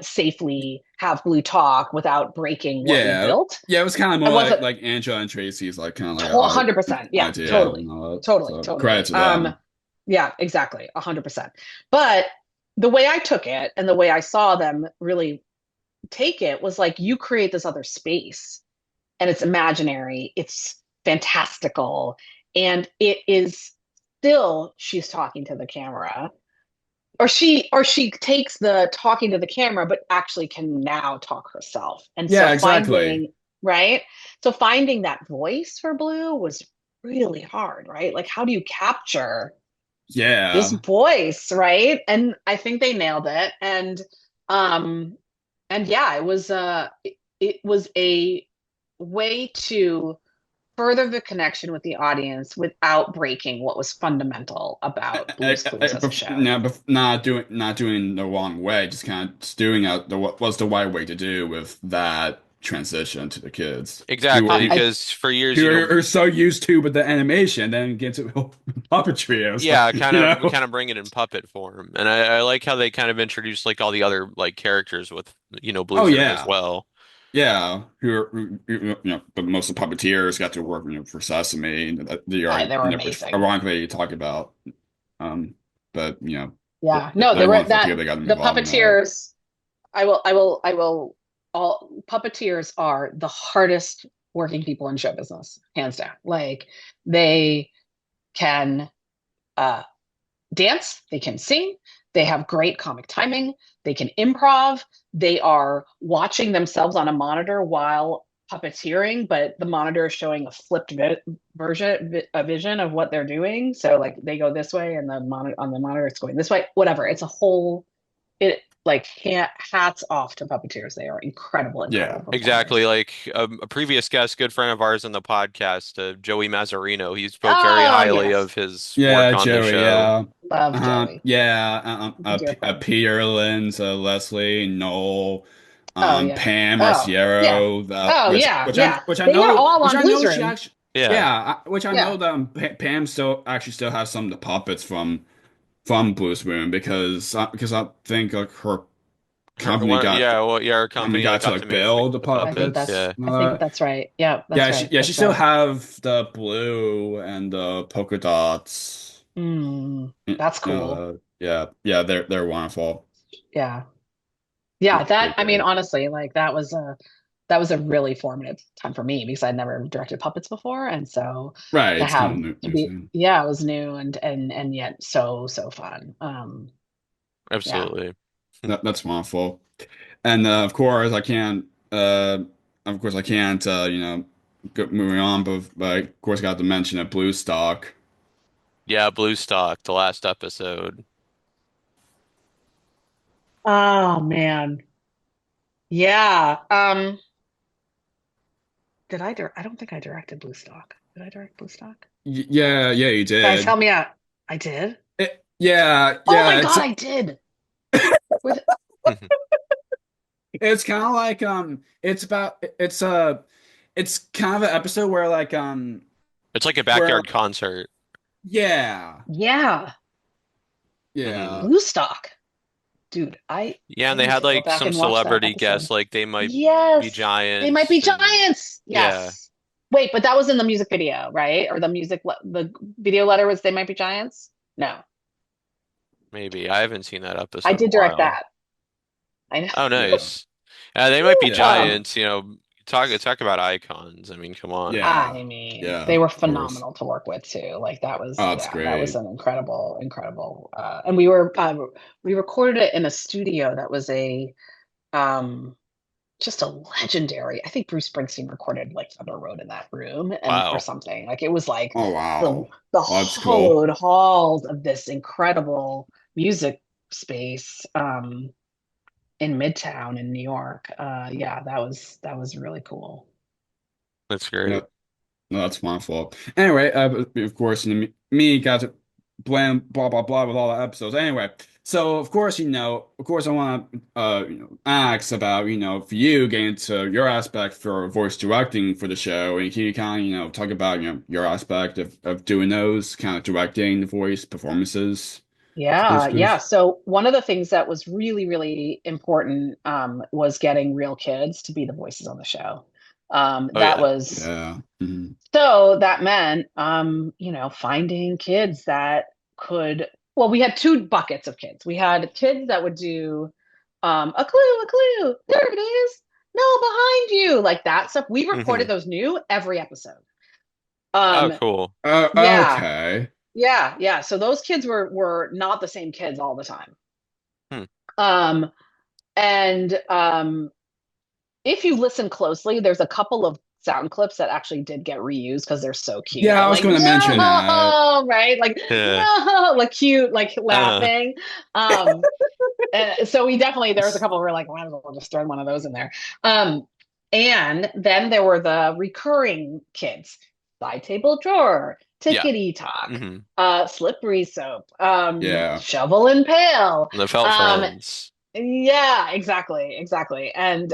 safely have Blue talk without breaking what we Yeah. built. Yeah, it was kind of I more wasn't like Angela and Tracy's like kind of like 100%. Yeah, idea totally. and all that. Totally, So totally. credit to them. Yeah, exactly. 100%. But the way I took it and the way I saw them really take it was like you create this other space and it's imaginary, it's fantastical, and it is still she's talking to the camera or she takes the talking to the camera but actually can now talk herself, and so Yeah, exactly. finding that voice for Blue was really hard, right? Like how do you capture this Yeah. voice, right? And I think they nailed it. Um and yeah, it was a way to further the connection with the audience without breaking what was fundamental about Blue's Clues as a show. Now, not doing the wrong way, just kind of just doing the what's the right way to do with that transition to the kids Exactly, I because for years, who are so used to with the animation, then get to puppetry. I was yeah, like, you know, kind of bring it in puppet form, and I like how they kind of introduced like all the other like characters with oh Blues in it as yeah, well. yeah, but most of the puppeteers got to work, for Sesame, and they were which amazing. ironically you talk about, um, but Yeah. No, they they're were wonderful that too. They got them the involved in that. puppeteers. I will. All puppeteers are the hardest working people in show business, hands down. Like they can uh, dance, they can sing, they have great comic timing, they can improv. They are watching themselves on a monitor while puppeteering, but the monitor is showing a flipped a vision of what they're doing. So like they go this way, and the monitor on the monitor it's going this way. Whatever. It's a whole it like hats off to puppeteers. They are incredible, Yeah, incredible Exactly, performers. like a previous guest, good friend of ours on the podcast, Joey Mazzarino. He spoke very Oh highly yes, of his work yeah, on the Joey, show. yeah, love Joey. yeah, He's a dear friend. Peter Lynn, Leslie, Noel, Oh yeah. Pam Oh yeah. Marciero, that Oh yeah. Yeah. which I They were know, all on Blues Room. Yeah, which I Yeah. know that Pam still has some of the puppets from Blues Moon, because I think like her company got our company got to got to like make build the the puppets. puppets. Yeah, And I all think that. that's right. Yeah, that's Yeah, right. she That's still right. have the blue and the polka dots. That's cool. Yeah, they're wonderful. Yeah. Yeah, They're that I mean great. honestly, like that was a really formative time for me because I'd never directed puppets before. And so Right, to it's kind have of to new be thing. yeah, it was new and yet so fun. Yeah. absolutely. That's wonderful. And of course I can't moving on, but of course I got to mention a blue stock. Yeah, Blue Stock, the last episode. Oh man. Yeah. I don't think I directed Blue Stock. Did I direct Blue Stock? Yeah, you Guys, did. help me out. I did. Oh my Yeah, God, I did. With it's kind of like it's kind of an episode where It's like a where backyard concert. yeah, yeah, yeah. Hmm Blue Stock. Dude, Yeah, I and they need had to go like back some and watch that celebrity episode. guests, like they might be Yes, they might giants, be and giants. yeah, Yes. Wait, but that was in the music video, right? Or the video letter was they might be giants? No, maybe I haven't seen that I episode in a did direct while. that. I know. Oh, Yeah. nice. They might be Yeah. Um, giants. Talk about icons. I mean, come on. I Yeah. mean, Yeah, they were of course. phenomenal to work with too. Like that was, Oh, that's yeah, that was great. an incredible. And we recorded it in a studio that was a um just a legendary. I think Bruce Springsteen recorded like Thunder Road in that room and or Wow. something. Like it was like Oh, the wow. the Oh, that's cool. hollowed halls of this incredible music space in Midtown in New York. Yeah, that was really cool. That's Yeah. great. No, that's my fault. Anyway, of course, me got to blame blah blah blah with all the episodes. Anyway, so of course, I want to ask about for you getting into your aspect for voice directing for the show, and can you kind of talk about your aspect of doing those kind of directing the voice performances for Blue's Yeah, yeah. Clues? So one of the things that was really, really important was getting real kids to be the voices on the show. Oh That yeah. was Yeah. so that meant finding kids that could. Well, we had two buckets of kids. We had kids that would do a clue, there it is, no, behind you, like that stuff. We hmm recorded those new every episode. Oh, Um, cool. yeah, Okay. yeah. So those kids were not the same kids all the time. Hmm. Um, and if you listen closely, there's a couple of sound clips that actually did get reused because they're so cute. Yeah, They're I was like, going to mention that. no, right? Like, Yeah. no, like cute, like Uh, laughing. Um, and so there was a couple where we're like, might as well just throw one of those in there. Um, and then there were the recurring kids, side table drawer, yeah. tickety talk, hmm slippery soap, Yeah. shovel and pail. The Felt Um, Friends. Yeah, exactly. And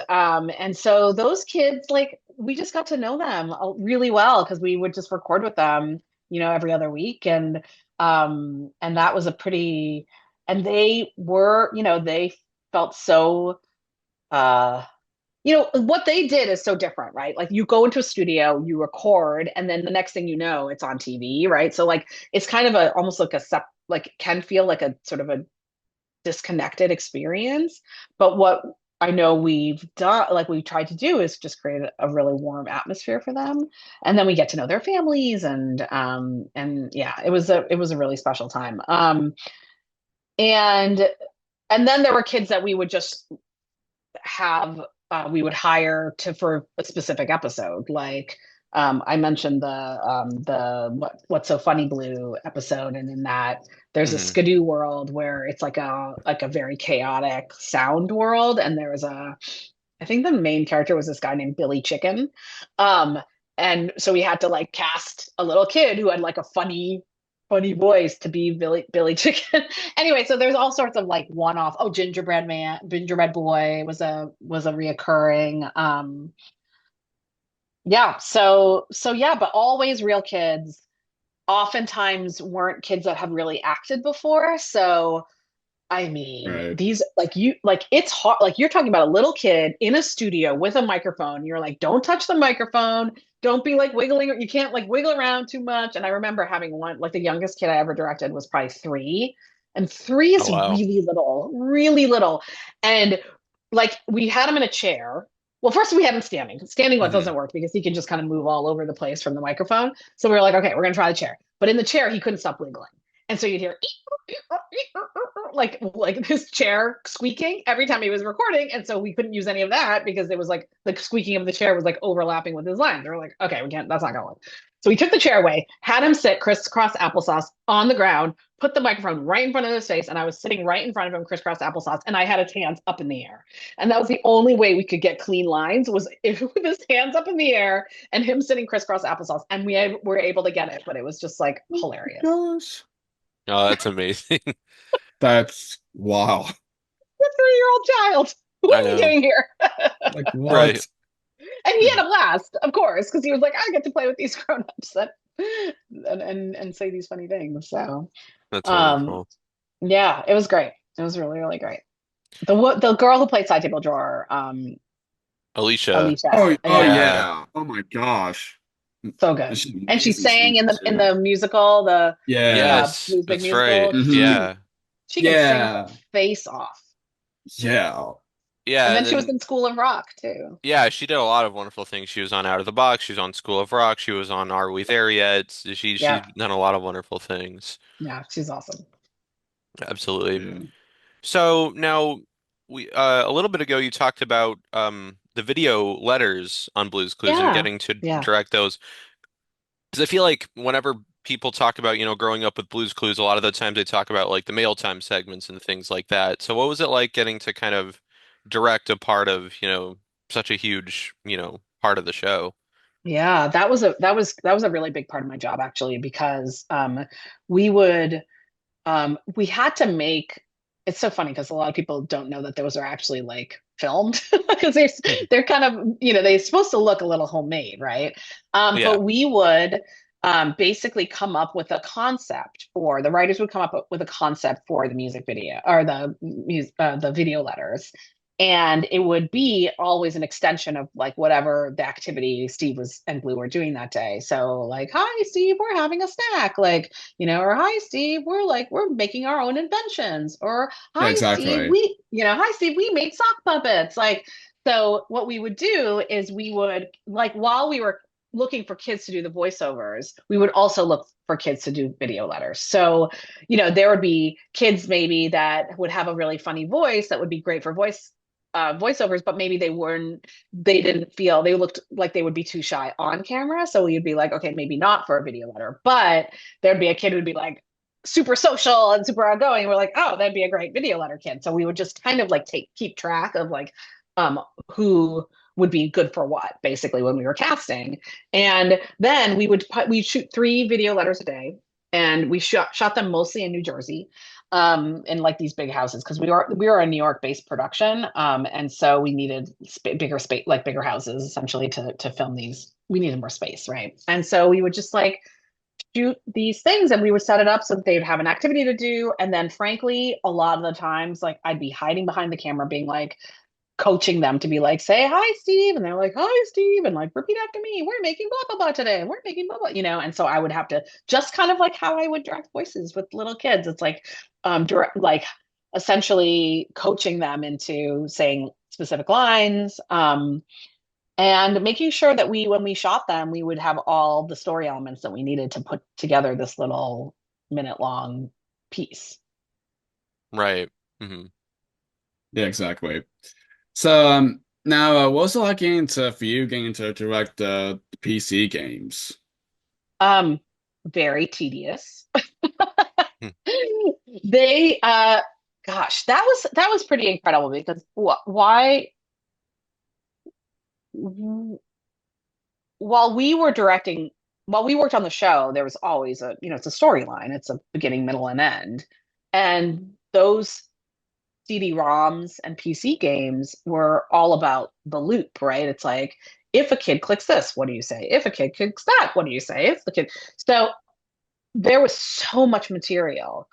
so those kids, like, we just got to know them really well because we would just record with them, every other week. And that was a pretty, and they were, they felt so what they did is so different, right? Like, you go into a studio, you record, and then the next thing you know, it's on TV, right? So, like, it's kind of a almost like like, can feel like a sort of a disconnected experience. But what I know we've done, like, we tried to do, is just create a really warm atmosphere for them, and then we get to know their families, and yeah, it was a really special time. And then there were kids that we would just have we would hire to for a specific episode. Like, I mentioned the What's So Funny Blue episode, and in that there's a Hmm. skidoo world where it's like a very chaotic sound world, and there was I think the main character was this guy named Billy Chicken. Um, and so we had to, like, cast a little kid who had, like, a funny voice to be Billy Chicken. Anyway, so there's all sorts of, like, one-off. Oh, Gingerbread Boy was a reoccurring. Yeah, so yeah, but always real kids. Oftentimes weren't kids that had really acted before. So I mean, Right. these, like, it's hard. Like, you're talking about a little kid in a studio with a microphone. You're like, don't touch the microphone. Don't be, like, wiggling. You can't, like, wiggle around too much. And I remember having one, like, the youngest kid I ever directed was probably 3. And 3 Oh is wow. really little, really little. And, like, we had him in a chair. Well, first we had him standing. Standing one Hmm. doesn't work because he can just kind of move all over the place from the microphone. So we were like, okay, we're gonna try the chair. But in the chair, he couldn't stop wiggling. And so you'd hear like his chair squeaking every time he was recording, and so we couldn't use any of that because it was like the squeaking of the chair was, like, overlapping with his lines. We were like, okay, we can't. That's not going. So we took the chair away, had him sit crisscross applesauce on the ground, put the microphone right in front of his face, and I was sitting right in front of him crisscross applesauce, and I had his hands up in the air, and that was the only way we could get clean lines, was if with his hands up in the air and him sitting crisscross applesauce, and were able to get it, but it was just, like, hilarious. Gosh. Oh, that's amazing. That's wow. A 3-year-old child. I What are we know. doing here? Like Right. what? And he had a blast, of course, because he was like, I get to play with these grown-ups and say these funny things. So, That's um, wonderful. yeah, it was great. It was really, really great. The girl who played side table drawer, Alicia. Alicia, Oh yeah, Yeah. yeah. Oh my gosh. so good. She's And she amazing sang singer in too. the musical, the Yeah. Yes, Blues Big that's right. Musical. Hmm. Yeah. She can sing her Yeah. face off. Yeah. And Yeah, then and she was then in School of Rock too. yeah, she did a lot of wonderful things. She was on Out of the Box, she was on School of Rock, she was on Are We There Yet? She's Yeah, done a lot of wonderful things. yeah, she's awesome. Absolutely. Yeah. So now we a little bit ago you talked about the video letters on Blue's Clues and Yeah, getting to yeah. direct those. Because I feel like whenever people talk about, growing up with Blue's Clues, a lot of the times they talk about like the mail time segments and things like that. So what was it like getting to kind of direct a part of, such a huge, part of the show? Yeah, that was a really big part of my job, actually, because we would we had to make, it's so funny because a lot of people don't know that those are actually, like, filmed because they're kind of, they're supposed to look a little homemade, right? Yeah. But we would basically come up with a concept, for the writers would come up with a concept for the music video, or the video letters, and it would be always an extension of, like, whatever the activity Steve was and Blue were doing that day. So, like, hi Steve, we're having a snack, like, or hi Steve, we're making our own inventions, or Yeah, hi Steve, exactly. hi Steve, we made sock puppets. Like, so what we would do is we would, like, while we were looking for kids to do the voiceovers, we would also look for kids to do video letters. So, there would be kids maybe that would have a really funny voice that would be great for voiceovers, but maybe they didn't feel, they looked like they would be too shy on camera. So we'd be like, okay, maybe not for a video letter, but there'd be a kid who'd be, like, super social and super outgoing. We're like, oh, that'd be a great video letter kid. So we would just kind of, like, keep track of, like, who would be good for what, basically, when we were casting. And then we shoot 3 video letters a day, and we shot them mostly in New Jersey. in like these big houses because we were a New York based production, and so we needed bigger space, like bigger houses, essentially to film these. We needed more space, right? And so we would just like shoot these things, and we would set it up so that they'd have an activity to do. And then, frankly, a lot of the times, like I'd be hiding behind the camera, being like coaching them to be like, say hi, Steve. And they're like, hi, Steve. And like, repeat after me. We're making blah, blah, blah today. We're making blah, blah, And so I would have to just kind of like how I would direct voices with little kids. It's like, direct, like essentially coaching them into saying specific lines. And making sure that when we shot them, we would have all the story elements that we needed to put together this little minute long piece. Right. Hmm. Yeah, exactly. So now what's it like getting into direct PC games? Very tedious. Hmm. They gosh, that was pretty incredible because why while we were directing, while we worked on the show, there was always it's a storyline. It's a beginning, middle, and end. And those CD-ROMs and PC games were all about the loop, right? It's like, if a kid clicks this, what do you say? If a kid clicks that, what do you say? If the kid, so there was so much material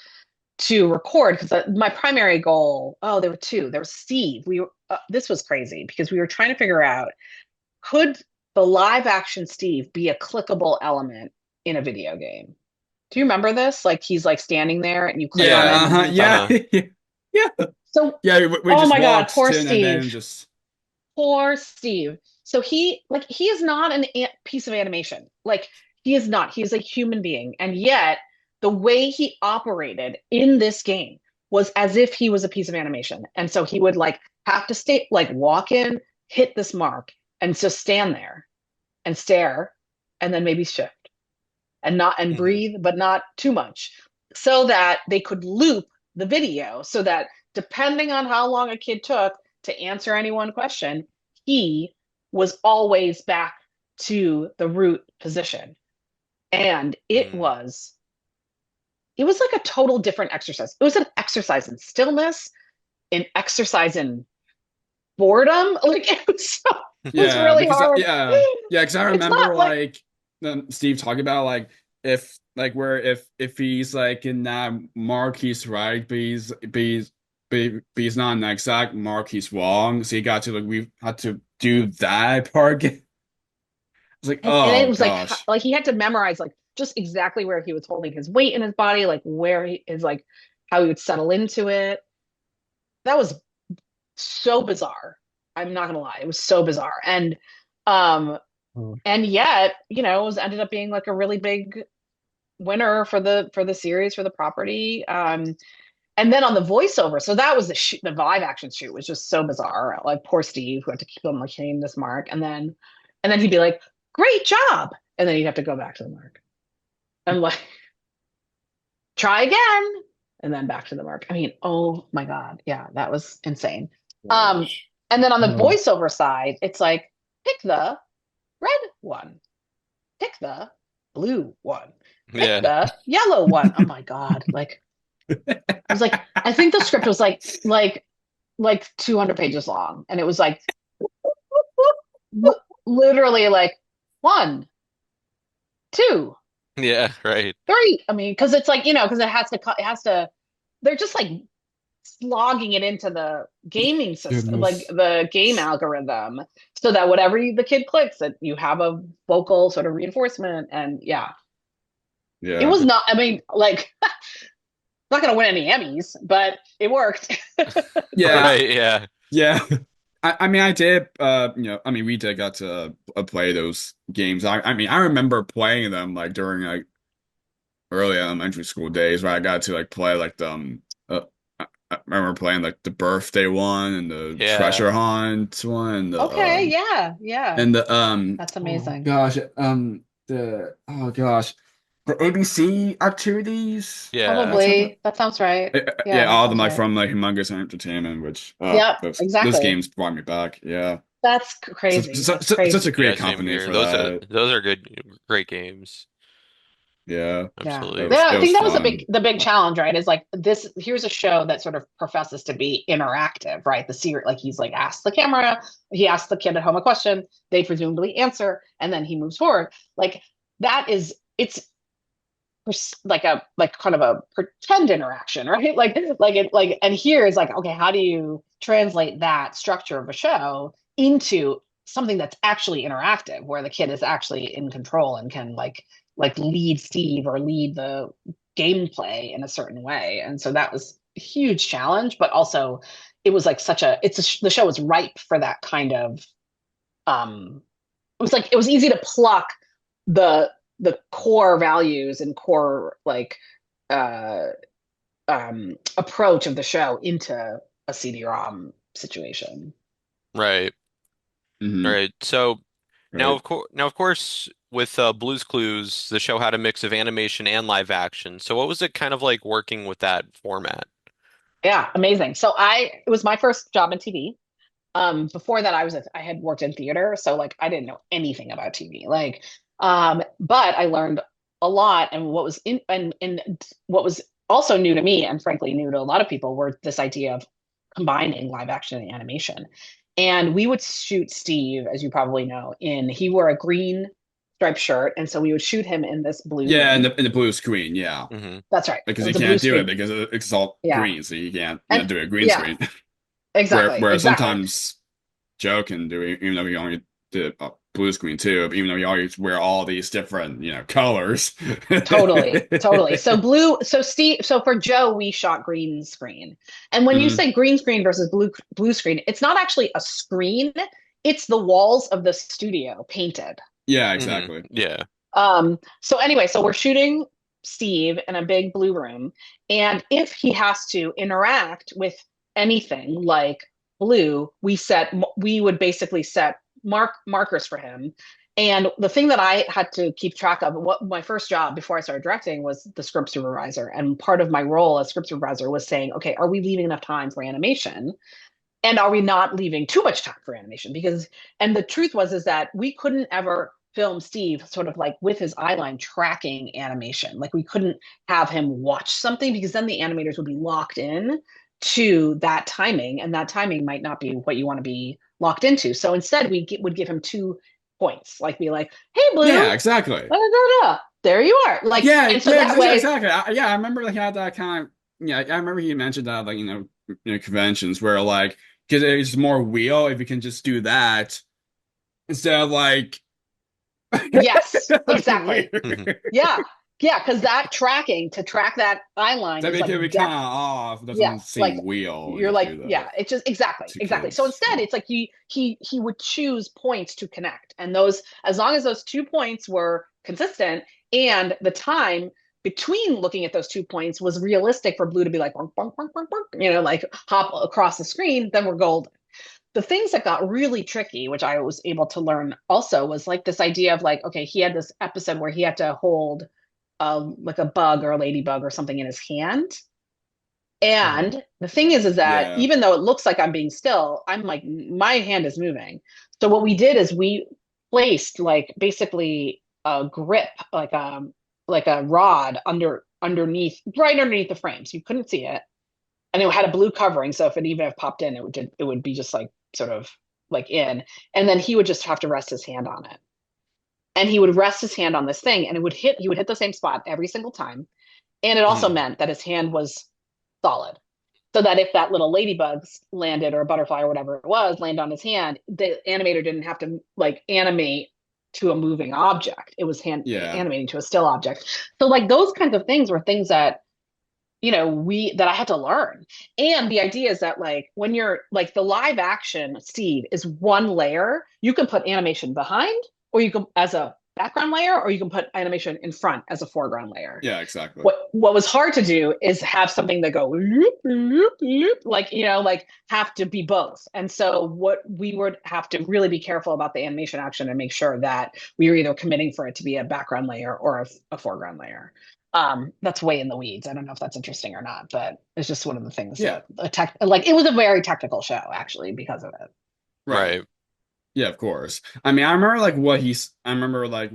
to record because my primary goal, oh, there were two. There was Steve. This was crazy because we were trying to figure out, could the live action Steve be a clickable element in a video game? Do you remember this? Like he's like standing there and you click on Yeah, it. And yeah, Uh-huh. yeah. So, Yeah, we oh just my God, walked poor in and then Steve. just Poor Steve. So he is not piece of animation. Like he is not. He is a human being. And yet the way he operated in this game was as if he was a piece of animation. And so he would like have to stay, like walk in, hit this mark, and just stand there and stare, and then maybe shift and not and Hmm. breathe, but not too much, so that they could loop the video so that depending on how long a kid took to answer any one question, he was always back to the root position. And Hmm. it was like a total different exercise. It was an exercise in stillness, an exercise in boredom. Like it was yeah, really because hard. because I It's remember not like like Steve talking about like if like where if he's like in that mark he's right, but he's not in the exact mark he's wrong. So he got to like we had to do that part. It's like and it oh was gosh, like he had to memorize like just exactly where he was holding his weight in his body, like where he is, like how he would settle into it. That was so bizarre. I'm not gonna lie, it was so bizarre. Um and yet, it was ended up being like a really big winner for the series, for the property. And then on the voiceover, so that was the live action shoot was just so bizarre. Like poor Steve, who had to keep on like hitting this mark, and then he'd be like, "Great job," and then he'd have to go back to the mark and like try again, and then back to the mark. I mean, oh my God, yeah, that was insane. Um, gosh. and then on the Oh. voiceover side, it's like pick the red one, pick the blue one, pick Yeah. the yellow one. Oh my God, like it was like I think the script was like 200 pages long, and it was like literally like one, two, Yeah. Right. three. I mean, because it's like because it has to. They're just like slogging it into the gaming system, like Goodness. the game algorithm, so that whatever the kid clicks, that you have a vocal sort of reinforcement. And yeah, it Yeah. was not. I mean, like not going to win any Emmys, but it worked. Yeah. Right. Yeah. Yeah. I mean I did I mean we did got to play those games. I mean I remember playing them like during like early elementary school days where I got to like play like I remember playing like the birthday one and the Yeah. treasure hunt one Okay, yeah, yeah, and the that's oh amazing. gosh the oh gosh the ABC activities. Yeah. What's that? Probably that sounds right. Yeah, Yeah, that all of them sounds like right. from like Humongous Entertainment, which Yep, those exactly. games brought me back. Yeah, Crazy. That's such a crazy. great Yeah. Same company here. for Those are that. those are good, great games. Yeah. Absolutely. Yeah, It I was think that was fun. the big challenge, right? Is like this, here's a show that sort of professes to be interactive, right? The series, like he's like asks the camera, he asks the kid at home a question, they presumably answer, and then he moves forward. Like that is it's like kind of a pretend interaction, right? And here is like, okay, how do you translate that structure of a show into something that's actually interactive, where the kid is actually in control and can like lead Steve or lead the gameplay in a certain way. And so that was a huge challenge, but also it was like the show was ripe for that kind of it was like it was easy to pluck the core values and core uh approach of the show into a CD-ROM situation. Right. Hmm. Right. So Right. now of course, with Blue's Clues, the show had a mix of animation and live action. So what was it kind of like working with that format? Yeah, amazing. So it was my first job in TV. Before that I had worked in theater, so like I didn't know anything about TV. But I learned a lot, and what was also new to me, and frankly new to a lot of people, were this idea of combining live action and animation. And we would shoot Steve, as you probably know, he wore a green striped shirt, and so we would shoot him in this blue Yeah, room. in the blue screen, yeah. Hmm. That's right. It Because you was a blue can't do it screen. because it's all Yeah. green, so you can't, And do a green yeah, screen. exactly. Where Exactly. sometimes Joe can do it, even though he only did a blue screen too, even though he always wear all these different, colors. Totally, totally. So for Joe, we shot green screen. And when you Mhm. say green screen versus blue screen, it's not actually a screen, it's the walls of the studio painted. Yeah, Hmm. exactly. Yeah. So anyway, so we're shooting Steve in a big blue room, and if he has to interact with anything like blue, we would basically set markers for him. And the thing that I had to keep track of, what my first job before I started directing, was the script supervisor. And part of my role as script supervisor was saying, okay, are we leaving enough time for animation? And are we not leaving too much time for animation? And the truth was is that we couldn't ever film Steve sort of like with his eyeline tracking animation. Like we couldn't have him watch something, because then the animators would be locked in to that timing, and that timing might not be what you want to be locked into. So instead, would give him 2 points, like be like, "Hey, Blue, Yeah, exactly. da, da, da, da. There you are." Like, Yeah, and so yeah, that way, exactly. Yeah, I remember he had that kind of. Yeah, I remember he mentioned that, like, conventions where, like, because it's more real if you can just do that instead of like yes, looking exactly. Hmm. weird. Yeah. Yeah, because that tracking to track that eye line That is make like it be kind of off. It yeah, doesn't seem like real when you're you like, do that yeah, it's just exactly, to exactly. So kids. instead, Yeah. it's like he would choose points to connect. And those, as long as those 2 points were consistent, and the time between looking at those 2 points was realistic for Blue to be like bonk, bonk, bonk, bonk, bonk, like hop across the screen, then we're golden. The things that got really tricky, which I was able to learn also, was like this idea of like, okay, he had this episode where he had to hold like a bug or a ladybug or something in his hand. Mhm. And the thing is that Yeah. even though it looks like I'm being still, I'm like, my hand is moving. So what we did is we placed like basically a grip, like a rod right underneath the frame. So you couldn't see it. And it had a blue covering. So if it even have popped in, it would be just like sort of like in. And then he would just have to rest his hand on it. And he would rest his hand on this thing, and he would hit the same spot every single time. And it also Hmm. meant that his hand was solid. So that if that little ladybug landed, or a butterfly or whatever it was, landed on his hand, the animator didn't have to like animate to a moving object. It was Yeah. animating to a still object. So like those kinds of things were things that that I had to learn. And the idea is that like when you're like the live action Steve is one layer, you can put animation behind, or you can as a background layer, or you can put animation in front as a foreground layer. Yeah, exactly. What was hard to do is have something that go loop, loop, loop, like like have to be both. And so what we would have to really be careful about the animation action and make sure that we were either committing for it to be a background layer or a foreground layer. That's way in the weeds. I don't know if that's interesting or not, but it's just one of the things Yeah. that like it was a very technical show actually because of it. Right. Right. Yeah, of course. I mean, I remember like I remember like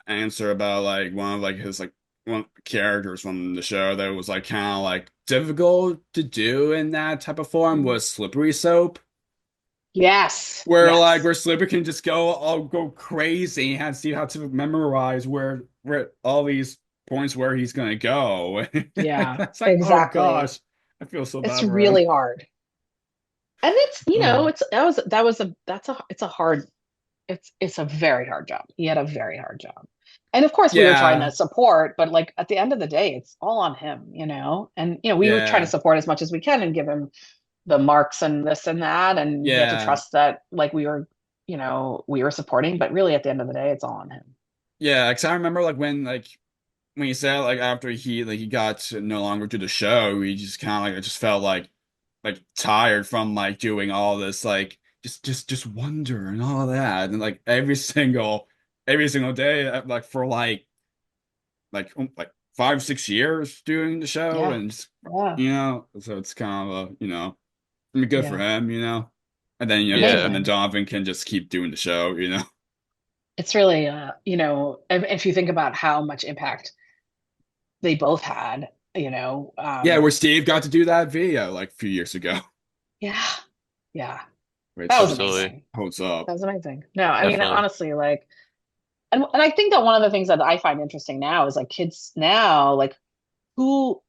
answer about like one of like his like one characters from the show that was like kind of like difficult to do in that type of form was Slippery Soap. Yes, Where like yes, where Slipper can just go crazy and see how to memorize where all these points where he's gonna go. yeah, It's like, oh exactly. gosh, I feel so It's bad for him. really hard. And it's, Oh, it's it's a hard, it's a very hard job. He had a very hard job. And of course we were trying to yeah, support, but like at the end of the day, it's all on him, And we would try to yeah, support as much as we can and give him the marks and this and that, and he had to yeah, trust that like we were supporting, but really at the end of the day, it's all on him. yeah. Because I remember when he said like after he got to no longer do the show, he just kind of like I just felt like tired from like doing all this like just wonder and all that and like every single day like for like 5 6 years doing the show Yeah. and Yeah. so it's kind of I mean good for Yeah. him and then Yeah. and then Amazing. Donovan can just keep doing the show. It's really if you think about how much impact they both had, Yeah, where Steve got to do that video like a few years ago, yeah. Yeah. That which was just Absolutely. amazing. holds That up. was amazing. No, I mean, Definitely. honestly, like, and I think that one of the things that I find interesting now is like kids now, like who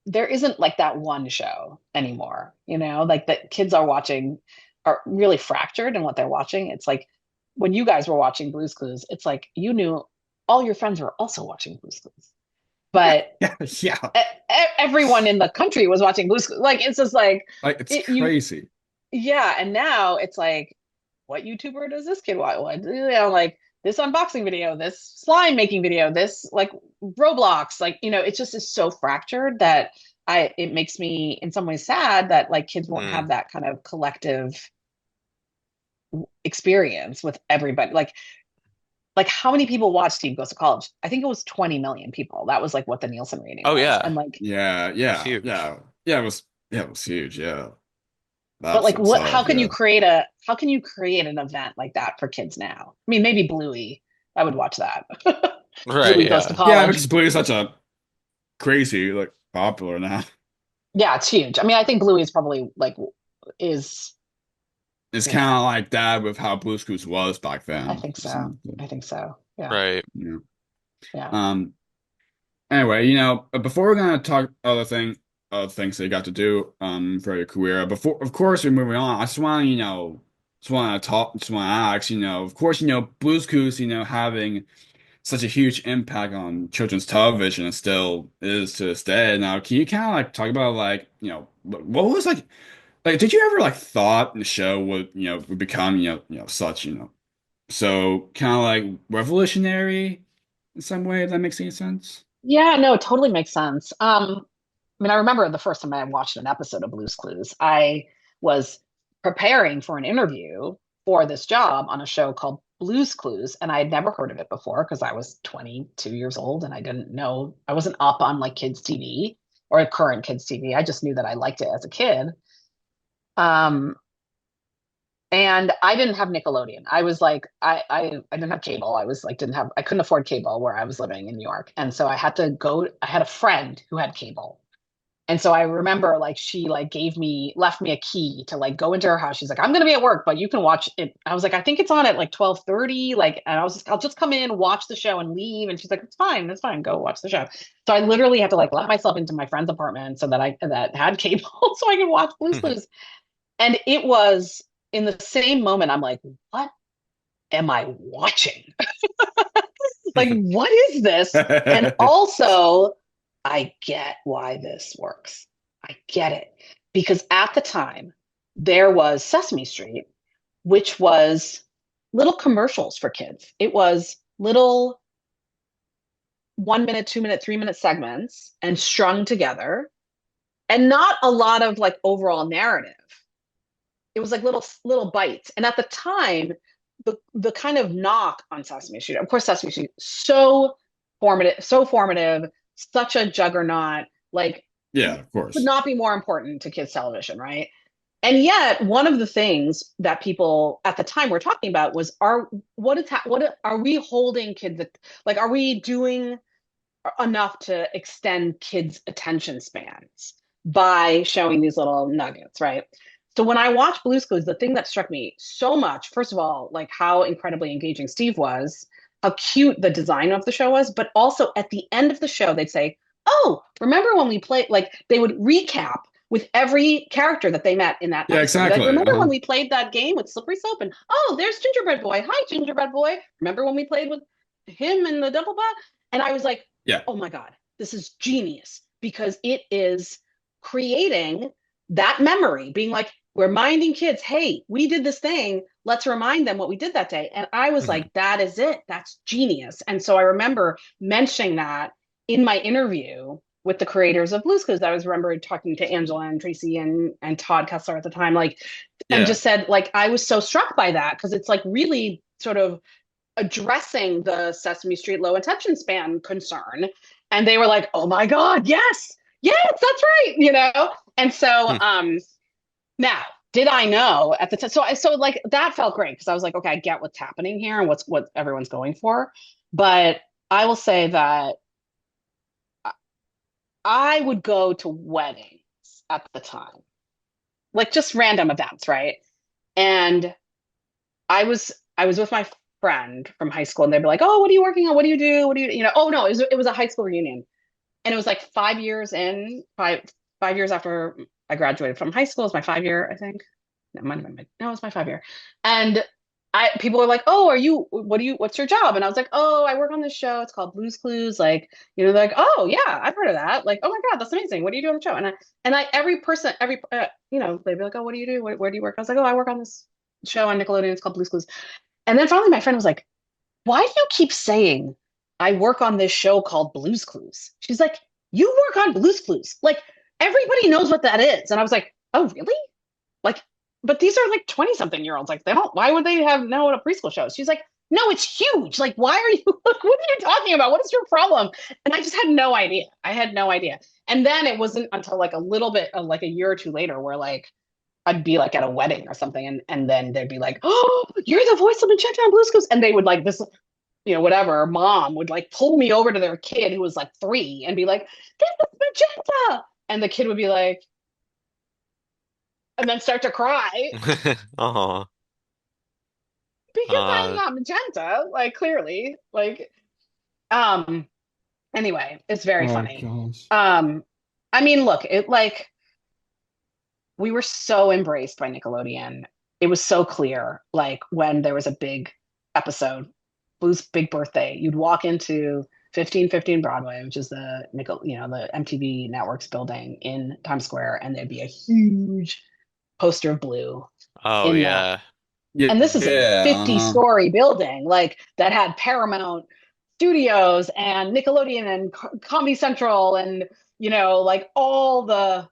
there isn't like that one show anymore, like that kids are watching are really fractured in what they're watching. It's like when you guys were watching Blue's Clues, it's like you knew all your friends were also watching Blue's Clues, but Yeah, yeah, everyone in the country was watching Blue's Clues. Like it's just like like it's you crazy. yeah, and now it's like, what YouTuber does this kid watch? What, like this unboxing video, this slime making video, this like Roblox, like it's just is so fractured that it makes me in some ways sad that like kids won't Mm. have that kind of collective experience with everybody. Like how many people watch Steve Goes to College? I think it was 20 million people. That was like what the Nielsen rating Oh was, yeah. and like, Yeah, It's yeah, huge. yeah, it was huge. Yeah, but that's like what? How itself. can you Yeah, create an event like that for kids now? I mean, maybe Bluey. I would watch that. Right, Bluey Goes to yeah. yeah, College. because Blue is such a crazy like popular now. Yeah, it's huge. I mean, I think Bluey is probably like is It's you kind know. of like that with how Blue's Clues was back I then. think so. I think so. Yeah. Right. Yeah. Yeah. Um. Anyway, before we're gonna talk other things that you got to do for your career, before of course we're moving on, I just want to just want to ask, of course, Blue's Clues, having such a huge impact on children's television and still is to this day. Now, can you kind of like talk about like, what was like did you ever like thought the show would become, such, so kind of like revolutionary in some way, if that makes any sense? Yeah, no, it totally makes sense. I mean, I remember the first time I watched an episode of Blue's Clues, I was preparing for an interview for this job on a show called Blue's Clues, and I had never heard of it before because I was 22 years old and I didn't know, I wasn't up on like kids' TV or current kids' TV. I just knew that I liked it as a kid. Um, and I didn't have Nickelodeon. I was like, I didn't have cable. I was like, I couldn't afford cable where I was living in New York. And so I had to go, I had a friend who had cable. And so I remember like she like left me a key to like go into her house. She's like, I'm gonna be at work, but you can watch it. I was like, I think it's on at like 12:30. Like, and I was just, I'll just come in, watch the show and leave. And she's like, it's fine, go watch the show. So I literally had to like let myself into my friend's apartment so that I that had cable so I could watch Blue's Clues. And it was in the same moment, I'm like, what am I watching? Like, what is this? And also, I get why this works. I get it. Because at the time, there was Sesame Street, which was little commercials for kids. It was little 1 minute, 2 minute, 3 minute segments and strung together, and not a lot of like overall narrative. It was like little bites. And at the time, the kind of knock on Sesame Street, of course, Sesame Street, so formative, such a juggernaut, like Yeah, of could course. not be more important to kids television, right? And yet, one of the things that people at the time were talking about was, are we holding kids, like are we doing enough to extend kids' attention spans by showing these little nuggets, right? So when I watched Blue's Clues, the thing that struck me so much, first of all, like how incredibly engaging Steve was, how cute the design of the show was, but also at the end of the show, they'd say, "Oh, remember when we played?" Like they would recap with every character that they met in that Yeah, episode. Like, exactly. remember when we played that game with Slippery Soap? And oh, there's Gingerbread Boy. Hi, Gingerbread Boy. Remember when we played with him and the double bot? And I was like, Yeah. oh my God, this is genius because it is creating that memory, being like, we're reminding kids, hey, we did this thing. Let's remind them what we did that day. And I was like, that is it. That's genius. And so I remember mentioning that in my interview with the creators of Blue's Clues. I was remember talking to Angela and Tracy and Todd Kessler at the time, like, and just said, like, I was so struck by that because it's like really sort of addressing the Sesame Street low attention span concern. And they were like, oh my God, yes, that's right, you know? And so now, did I know at the time? So like that felt great because I was like, okay, I get what's happening here and what everyone's going for. But I will say that I would go to weddings at the time, like just random events, right? And I was with my friend from high school, and they'd be like, "Oh, what are you working on? What do you do? What do you?" Oh no, it was a high school reunion, and it was like 5 years in, 5 years after I graduated from high school. It was my 5 year, I think. It might have been no, it was my 5 year, and people were like, "Oh, what's your job?" And I was like, "Oh, I work on this show. It's called Blue's Clues." Like, they're like, "Oh yeah, I've heard of that." Like, "Oh my God, that's amazing. What do you do on the show?" Every person, they'd be like, "Oh, what do you do? Where do you work?" I was like, "Oh, I work on this show on Nickelodeon. It's called Blue's Clues." And then finally, my friend was like, "Why do you keep saying I work on this show called Blue's Clues?" She's like, "You work on Blue's Clues. Like, everybody knows what that is." And I was like, "Oh, really? Like, but these are like 20-something-year-olds. Like, why would they know what a preschool show is?" She's like, "No, it's huge. Like, why are you, like, what are you talking about? What is your problem?" And I just had no idea. I had no idea. And then it wasn't until like a little bit, like a year or two later, where like I'd be like at a wedding or something, and then they'd be like, "Oh, you're the voice of Magenta on Blue's Clues," and they would like this, whatever mom would like pull me over to their kid who was like 3 and be like, "This is Magenta," and the kid would be like, and then start to cry Oh, because I'm not Magenta, like clearly, like, um, anyway, it's very Oh funny. gosh. I mean, look, it like we were so embraced by Nickelodeon. It was so clear, like when there was a big episode, Blue's big birthday, you'd walk into 1515 Broadway, which is the MTV Networks building in Times Square, and there'd be a huge poster of Blue oh in that. yeah. Yeah. And this is a Yeah. 50-story building, like that had Paramount Studios and Nickelodeon and Comedy Central and like all the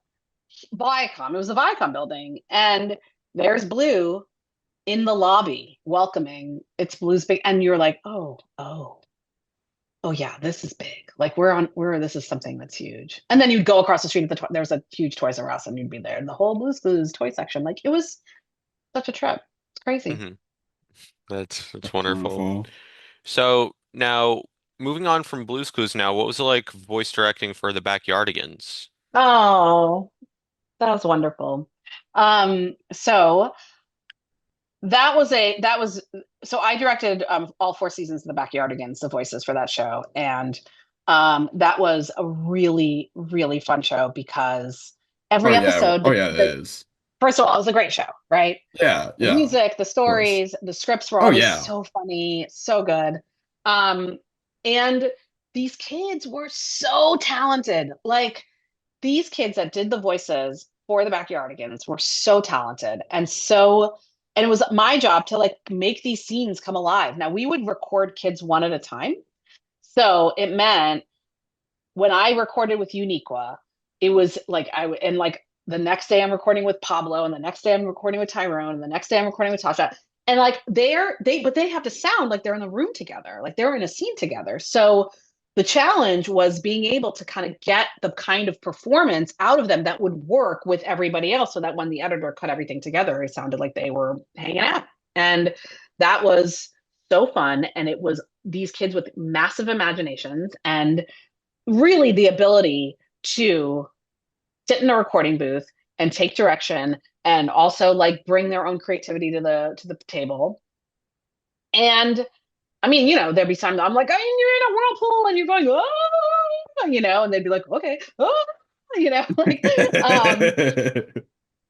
Viacom. It was a Viacom building, and there's Blue in the lobby welcoming. It's Blue's big, and you're like, oh yeah, this is big. Like this is something that's huge. And then you'd go across the street at there was a huge Toys R Us, and you'd be there in the whole Blue's Clues toy section. Like, it was such a trip. It's crazy. hmm That's wonderful. So now moving on from Blue's Clues now, what was it like voice directing for the Backyardigans? Oh, that was wonderful. So that was so I directed all 4 seasons of the Backyardigans, the voices for that show, and that was a really really fun show because Oh every yeah. episode, Oh yeah, it is. first of all, it was a great show, right? Yeah, The yeah. Of music, the course. stories, the scripts were Oh always yeah. so funny, so good. Um, and these kids were so talented. Like, these kids that did the voices for the Backyardigans were so talented and it was my job to like make these scenes come alive. Now, we would record kids one at a time. So it meant when I recorded with Uniqua, it was like and like the next day I'm recording with Pablo, and the next day I'm recording with Tyrone, and the next day I'm recording with Tasha. And like but they have to sound like they're in the room together, like they're in a scene together. So the challenge was being able to kind of get the kind of performance out of them that would work with everybody else so that when the editor cut everything together, it sounded like they were hanging out. And that was so fun. And it was these kids with massive imaginations, and really the ability to sit in a recording booth and take direction and also like bring their own creativity to the table. And I mean, there'd be times I'm like, oh, you're in a whirlpool and you're going, oh, and they'd be like, okay, oh, like,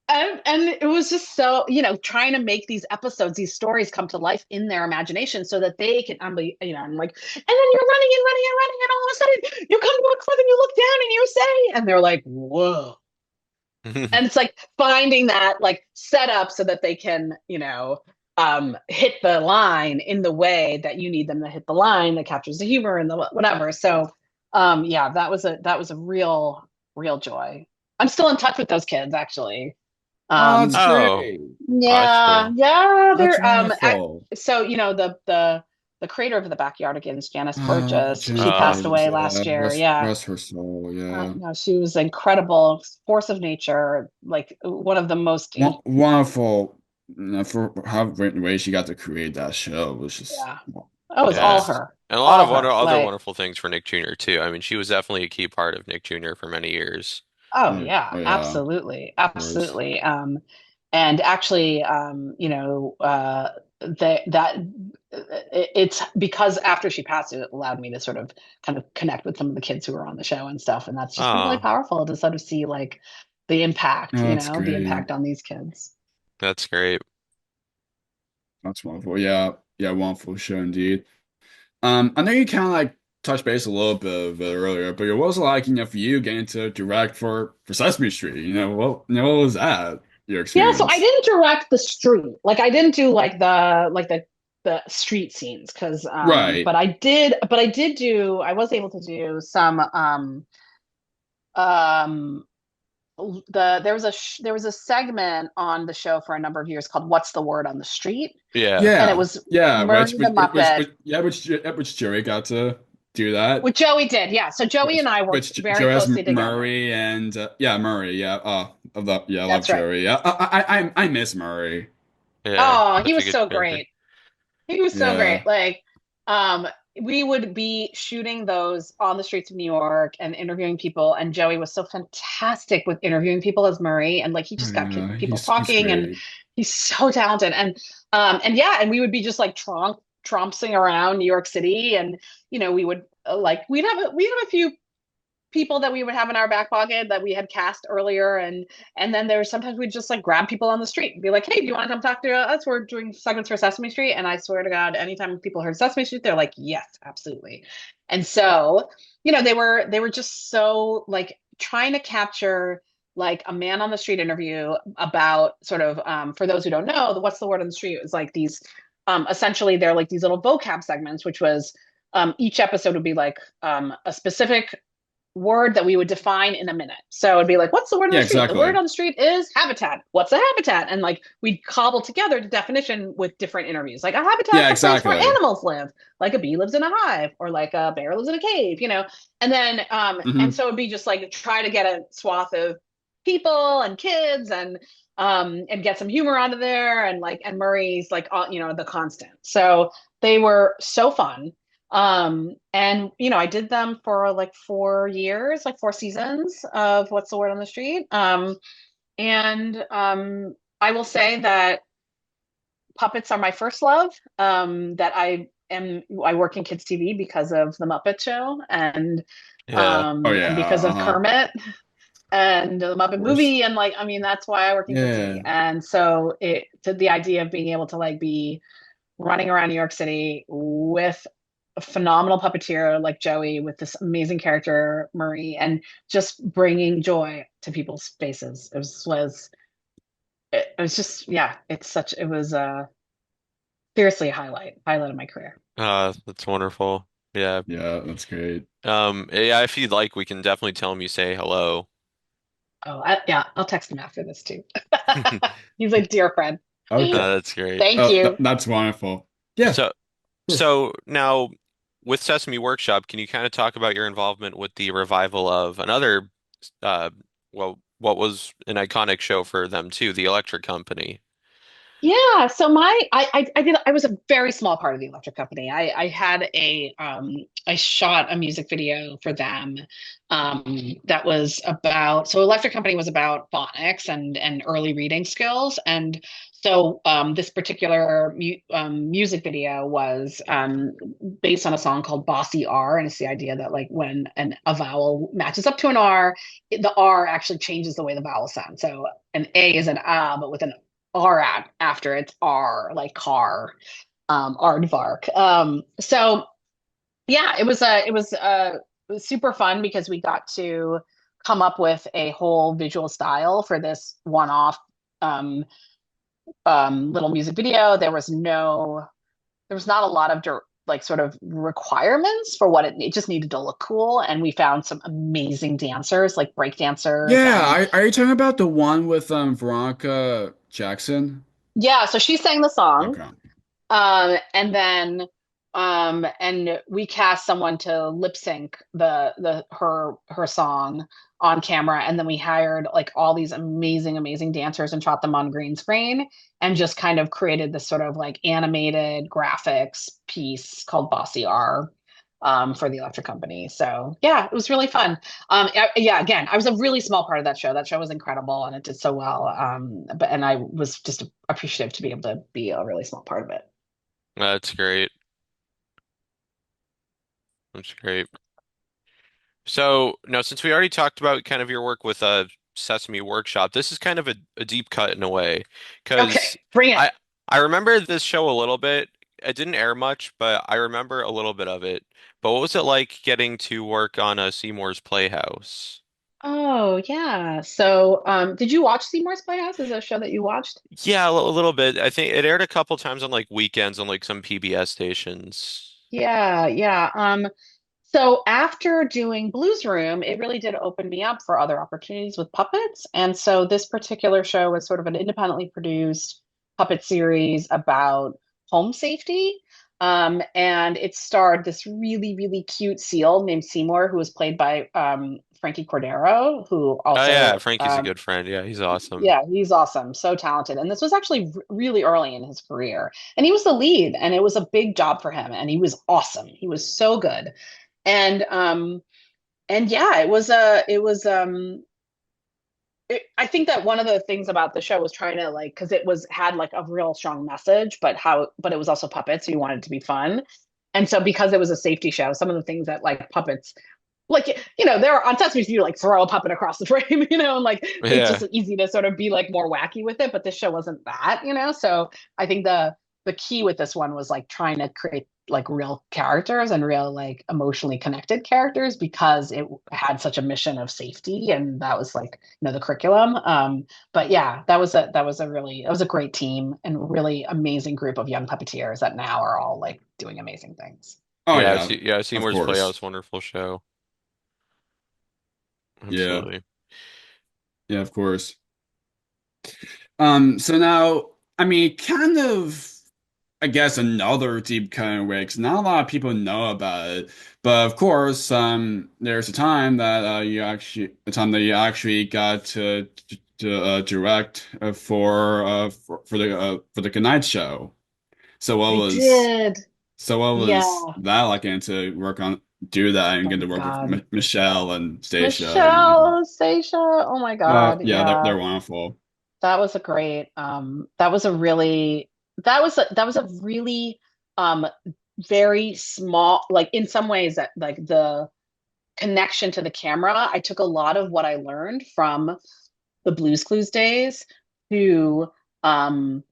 um, and it was just so, trying to make these episodes, these stories come to life in their imagination so that they can, I'm like, and then you're running and running and running, and all of a sudden you come to a cliff and you look down and you say, and they're like, whoa. And it's like finding that like setup so that they can, hit the line in the way that you need them to hit the line that captures the humor and the whatever. So, yeah, that was a real joy. I'm still in touch with those kids, actually. Oh, that's Um, Oh, great. that's yeah, cool. yeah, That's they're. wonderful. So the creator of the Backyardigans, Janice Burgess, she Magenta, passed away yeah, last year. rest, Yeah. rest her soul, yeah. No, she was incredible force of nature, like one of the most, Wonderful, for how great the way she got to create that show was just, yeah, that was Yeah. And a lot all of her. other Like, wonderful things for Nick Jr. too. I mean, she was definitely a key part of Nick Jr. for many years. oh yeah, yeah, oh yeah, of absolutely, course. absolutely. And actually, that it's because after she passed, it allowed me to sort of kind of connect with some of the kids who were on the show and stuff, and that's just been really Oh, powerful to sort of see like the impact, Oh, that's the great. impact on these kids. that's great. That's wonderful. Yeah, yeah, wonderful show indeed. I know you kind of like touched base a little bit of it earlier, but it was like, for you getting to direct for Sesame Street, what was that, your Yeah, so I experience? didn't direct the street. Like I didn't do like the street scenes because Right. but I did do I was able to do some um there was a segment on the show for a number of years called What's the Word on the Street? Yeah. And it Yeah. was Yeah, Murray the Muppet, which Joey got to do that. which Joey did. Yeah. So Joey and I worked very Joey has closely together. Murray and yeah, Murray. Yeah. I love That's right. Joey. Yeah. I miss Murray. Yeah. Oh, he Such a was good so character. great. He was so great. Yeah. Like, um, we would be shooting those on the streets of New York and interviewing people, and Joey was so fantastic with interviewing people as Murray, and like he Oh just got yeah. people He's talking, and great. he's so talented. And yeah, and we would be just like trompsing around New York City, and we would like we'd have a few people that we would have in our back pocket that we had cast earlier, and then there's sometimes we'd just like grab people on the street and be like, hey, do you want to come talk to us? We're doing segments for Sesame Street. And I swear to God, anytime people heard Sesame Street, they're like, yes, absolutely. And so they were just so like trying to capture like a man on the street interview about sort of for those who don't know, the What's the Word on the Street is like these essentially they're like these little vocab segments, which was each episode would be like a specific word that we would define in a minute. So it'd be like, what's the word on Yeah, the street? The word exactly. on the street is habitat. What's a habitat? And like we'd cobble together the definition with different interviews. Like a habitat's Yeah, a place where exactly. animals live, like a bee lives in a hive, or like a bear lives in a cave. And then and Hmm. so it'd be just like try to get a swath of people and kids and get some humor out of there and Murray's like the constant. So they were so fun. And I did them for like 4 years, like 4 seasons of What's the Word on the Street. And I will say that puppets are my first love. That I work in kids TV because of the Muppet Show Yeah. Oh and yeah. because of Of Kermit and the Muppet course. movie, and like I mean that's why I work in kids TV. Yeah. And so it to the idea of being able to like be running around New York City with a phenomenal puppeteer like Joey with this amazing character Murray and just bringing joy to people's faces. It was just yeah, it was seriously a highlight of my career. That's wonderful. Yeah. Yeah, that's great. Yeah, if you'd like, we can definitely tell him you say hello. Oh, yeah, I'll text him after this too. He's a dear friend. Okay. That's great. Thank you. That's wonderful. Yeah, of So, course. so now with Sesame Workshop, can you kind of talk about your involvement with the revival of another, uh, well, what was an iconic show for them too, The Electric Company? Yeah, so I was a very small part of the electric company. I had I shot a music video for them that was about, so electric company was about phonics and early reading skills. And so this particular music video was based on a song called Bossy R, and it's the idea that like when a vowel matches up to an R, the R actually changes the way the vowel sounds. So an A is an ah, but with an R after it's R, like car, aardvark. So yeah, it was super fun because we got to come up with a whole visual style for this one-off um, little music video. There was not a lot of like sort of requirements for what it just needed to look cool, and we found some amazing dancers, like break dancers, Yeah, and are you talking about the one with Veronica Jackson? yeah, so she sang the song. Okay. And then and we cast someone to lip sync the her song on camera, and then we hired like all these amazing dancers and shot them on green screen and just kind of created this sort of like animated graphics piece called Bossy R for the electric company. So yeah, it was really fun. Yeah, again, I was a really small part of that show. That show was incredible and it did so well. And I was just appreciative to be able to be a really small part of it. That's great. That's great. So now, since we already talked about kind of your work with Sesame Workshop, this is kind of a deep cut in a way, Okay, because bring it. I I remember this show a little bit. It didn't air much, but I remember a little bit of it. But what was it like getting to work on a Seymour's Playhouse? Oh, yeah. So, did you watch SeeMore's Playhouse? Is it a show that you watched? Yeah, a little bit. I think it aired a couple times on like weekends on like some PBS stations. Yeah, yeah. So after doing Blues Room, it really did open me up for other opportunities with puppets. And so this particular show was sort of an independently produced puppet series about home safety. And it starred this really cute seal named Seymour, who was played by Frankie Cordero, who Oh yeah, also Frankie's a good friend. Yeah, he's awesome. yeah, he's awesome. So talented. And this was actually really early in his career. And he was the lead, and it was a big job for him. And he was awesome. He was so good. And yeah, I think that one of the things about the show was trying to like, because it was had like a real strong message, but it was also puppets, so you wanted it to be fun. And so because it was a safety show, some of the things that like puppets like there are on Sesame Street, you like throw a puppet across the frame, and like it's Yeah. just easy to sort of be like more wacky with it. But this show wasn't that. So I think the key with this one was like trying to create like real characters and real like emotionally connected characters because it had such a mission of safety, and that was like the curriculum. But yeah, that was a great team and really amazing group of young puppeteers that now are all like doing amazing things. Oh Yeah, yeah, yeah, of Seymour's course. Playhouse, wonderful show. Yeah, Absolutely. yeah, of course. So now, I mean, kind of, I guess another deep kind of way, 'cause not a lot of people know about it. But of course, there's a time that you actually got to direct for the Goodnight Show. So what I was did. what was Yeah. that like, and to do that and Oh get my to work with God. Michelle and Stacia and Michelle, Stacia. Oh my God. yeah, Yeah. they're wonderful. That was a great that was a really that was a really um very small, like in some ways that like the connection to the camera, I took a lot of what I learned from the Blues Clues days to um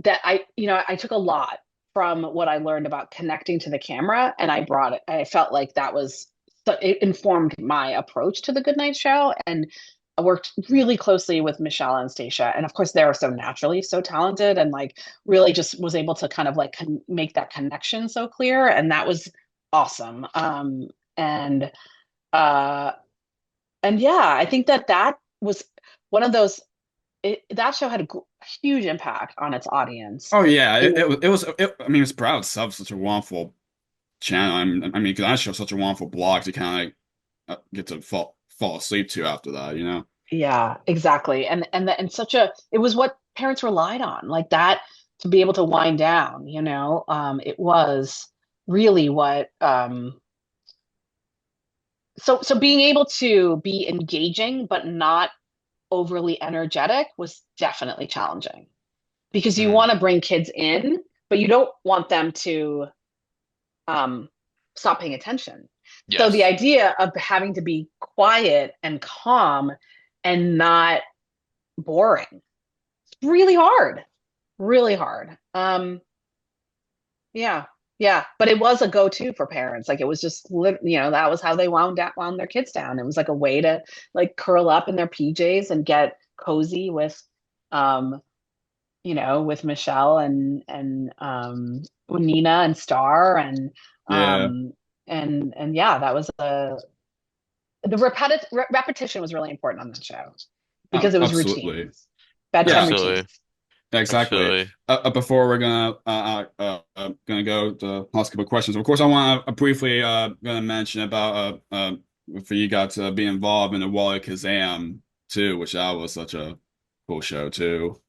that I took a lot from what I learned about connecting to the camera, and I brought it. I felt like that was it informed my approach to the Goodnight Show, and I worked really closely with Michelle and Stacia, and of course they're so naturally so talented, and like really just was able to kind of like make that connection so clear, and that was awesome. And uh, and yeah, I think that was one of those. That show had a huge impact on its audience. Oh yeah, It, I mean, it's proud itself such a wonderful channel. I mean, 'cause that show's such a wonderful blog to kind of get to fall asleep to after that. yeah, exactly. And such a it was what parents relied on, like that, to be able to wind down, it was really what so being able to be engaging but not overly energetic was definitely challenging because you Mm, want to bring kids in, but you don't want them to um, stop paying attention. So the yes. idea of having to be quiet and calm and not boring, really hard, really hard. Yeah, yeah, but it was a go-to for parents. Like it was just, that was how they wound their kids down. It was like a way to like curl up in their PJs and get cozy um, with Michelle and Nina and Star Yeah, um, and yeah, that was the repetition was really important on that show because it was absolutely. routines, bedtime Yeah, Absolutely. routines. exactly. Absolutely. Before we're gonna go to last couple of questions, of course, I want to briefly gonna mention about for you got to be involved in the Wallykazam too, which that was such a cool show too.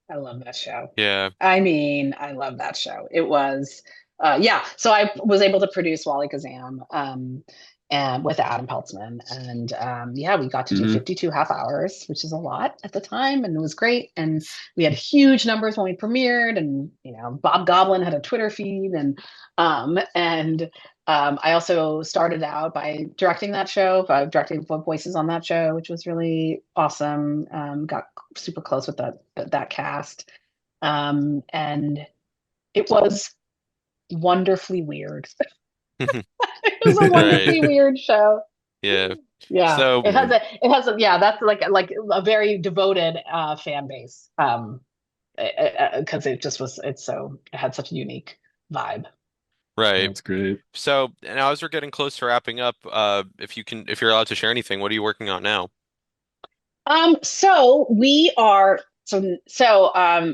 I love that show. Yeah. I mean, I love that show. It was, yeah. So I was able to produce Wallykazam, and with Adam Peltzman, and yeah, we got to do Hmm. 52 half hours, which is a lot at the time, and it was great. And we had huge numbers when we premiered, and Bob Goblin had a Twitter feed, and I also started out by directing that show, by directing the voices on that show, which was really awesome. Got super close with that cast. And it was wonderfully weird. It was a Right. wonderfully weird show. Yeah. Yeah, So it has a yeah, that's like a very devoted fan base. Because it had such a unique vibe. right. That's great. So now as we're getting close to wrapping up, if you're allowed to share anything, what are you working on now? So we are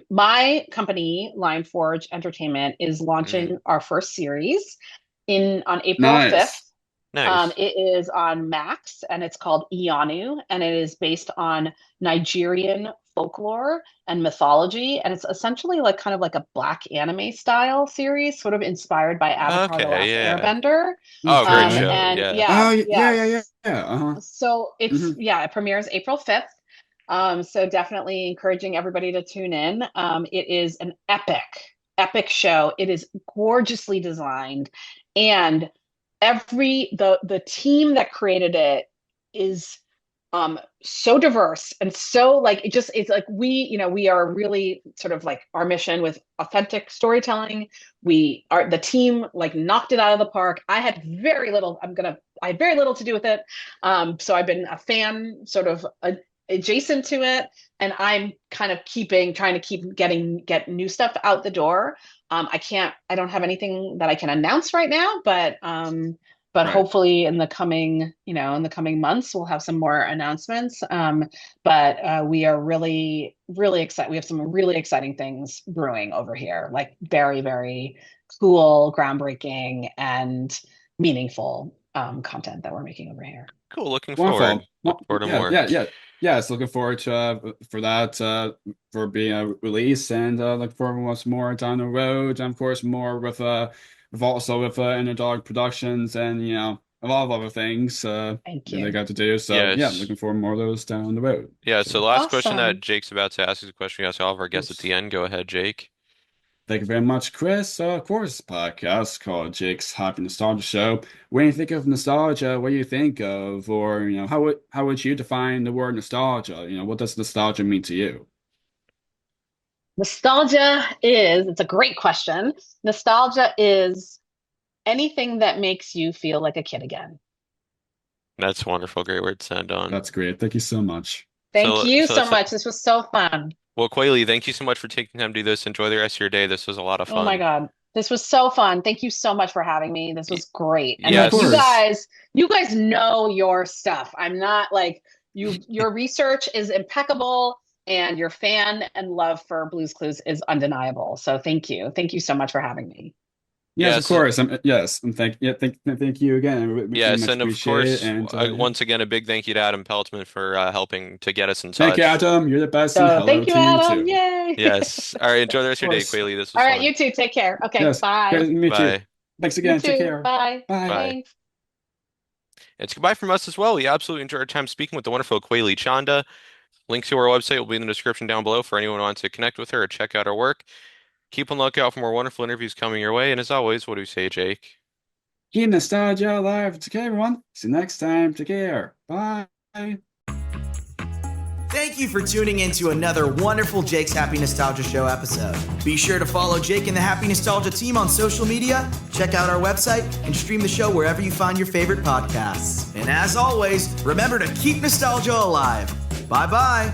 my company, Lion Forge Entertainment, is Mm, launching our first series in on April 5th. Nice. nice. It is on Max and it's called Ianu, and it is based on Nigerian folklore and mythology. And it's essentially like kind of like a black anime style series, sort of inspired by Avatar: The Okay, Last yeah. Airbender. Oh, great Okay. show. And Yeah. yeah, Oh, yeah, yeah, yeah, yes. yeah. Uh-huh. So Hmm. it premieres April 5th. So definitely encouraging everybody to tune in. It is an epic show. It is gorgeously designed, and the team that created it is so diverse and so like it's like we are really sort of like our mission with authentic storytelling. The team like knocked it out of the park. I had very little to do with it. So I've been a fan sort of adjacent to it, and I'm kind of trying to get new stuff out the door. I don't have anything that I can announce right now, but Right. hopefully in the coming months we'll have some more announcements. But we are really really excited. We have some really exciting things brewing over here, like very very cool, groundbreaking, and meaningful content that we're making over here. Cool. Looking forward. Wonderful. Looking forward to Yeah, more. yeah, yeah. Yes, looking forward to for that for being a release and look forward to what's more down the road and of course more with also with Underdog Productions and a lot of other things Thank that they you. got to do. So yeah, Yes. looking forward to more of those down the road. Yeah, so So last question that Awesome. Jake's about to ask is a question we ask all of our guests at yes. the end. Go ahead, Jake. Thank you very much, Chris. Of course, podcast called Jake's Happy Nostalgia Show. When you think of nostalgia, what do you think of, or how would you define the word nostalgia? What does nostalgia mean to you? It's a great question. Nostalgia is anything that makes you feel like a kid again. That's wonderful. Great word to end on. That's great. Thank you so much. Thank So, you so so that's much. This was so fun. well, Quaylee, thank you so much for taking time to do this. Enjoy the rest of your day. This was a lot of Oh my fun. God. This was so fun. Thank you so much for having me. This Y- was great. And Of like you Yes. course. guys, you guys know your stuff. I'm not like your research is impeccable and your fan and love for Blues Clues is undeniable. So thank you. Thank you so much for having me. Yes, Yeah, of so course. Yes, and thank you again. We yes, much and of appreciate it. course, And once again, a big thank you to Adam Peltzman for helping to get us in thank you, touch. Adam. You're the best, and So hello thank you, to you Adam. too. Yay. Yes. All right, enjoy the rest of Of your day, course. Quaylee. This was All right, fun. you too. Take care. Okay, Yes. bye. Great to meet you. Bye. Thanks You again. Take too. care. Bye. Bye. Bye. Thanks. It's goodbye from us as well. We absolutely enjoyed our time speaking with the wonderful Koyalee Chanda. Link to our website will be in the description down below for anyone who wants to connect with her or check out her work. Keep on the lookout for more wonderful interviews coming your way. And as always, what do we say, Jake? Keep nostalgia alive. Take care, everyone. See you next time. Take care. Bye. Thank you for tuning in to another wonderful Jake's Happy Nostalgia Show episode. Be sure to follow Jake and the Happy Nostalgia team on social media, check out our website, and stream the show wherever you find your favorite podcasts. And as always, remember to keep nostalgia alive. Bye-bye.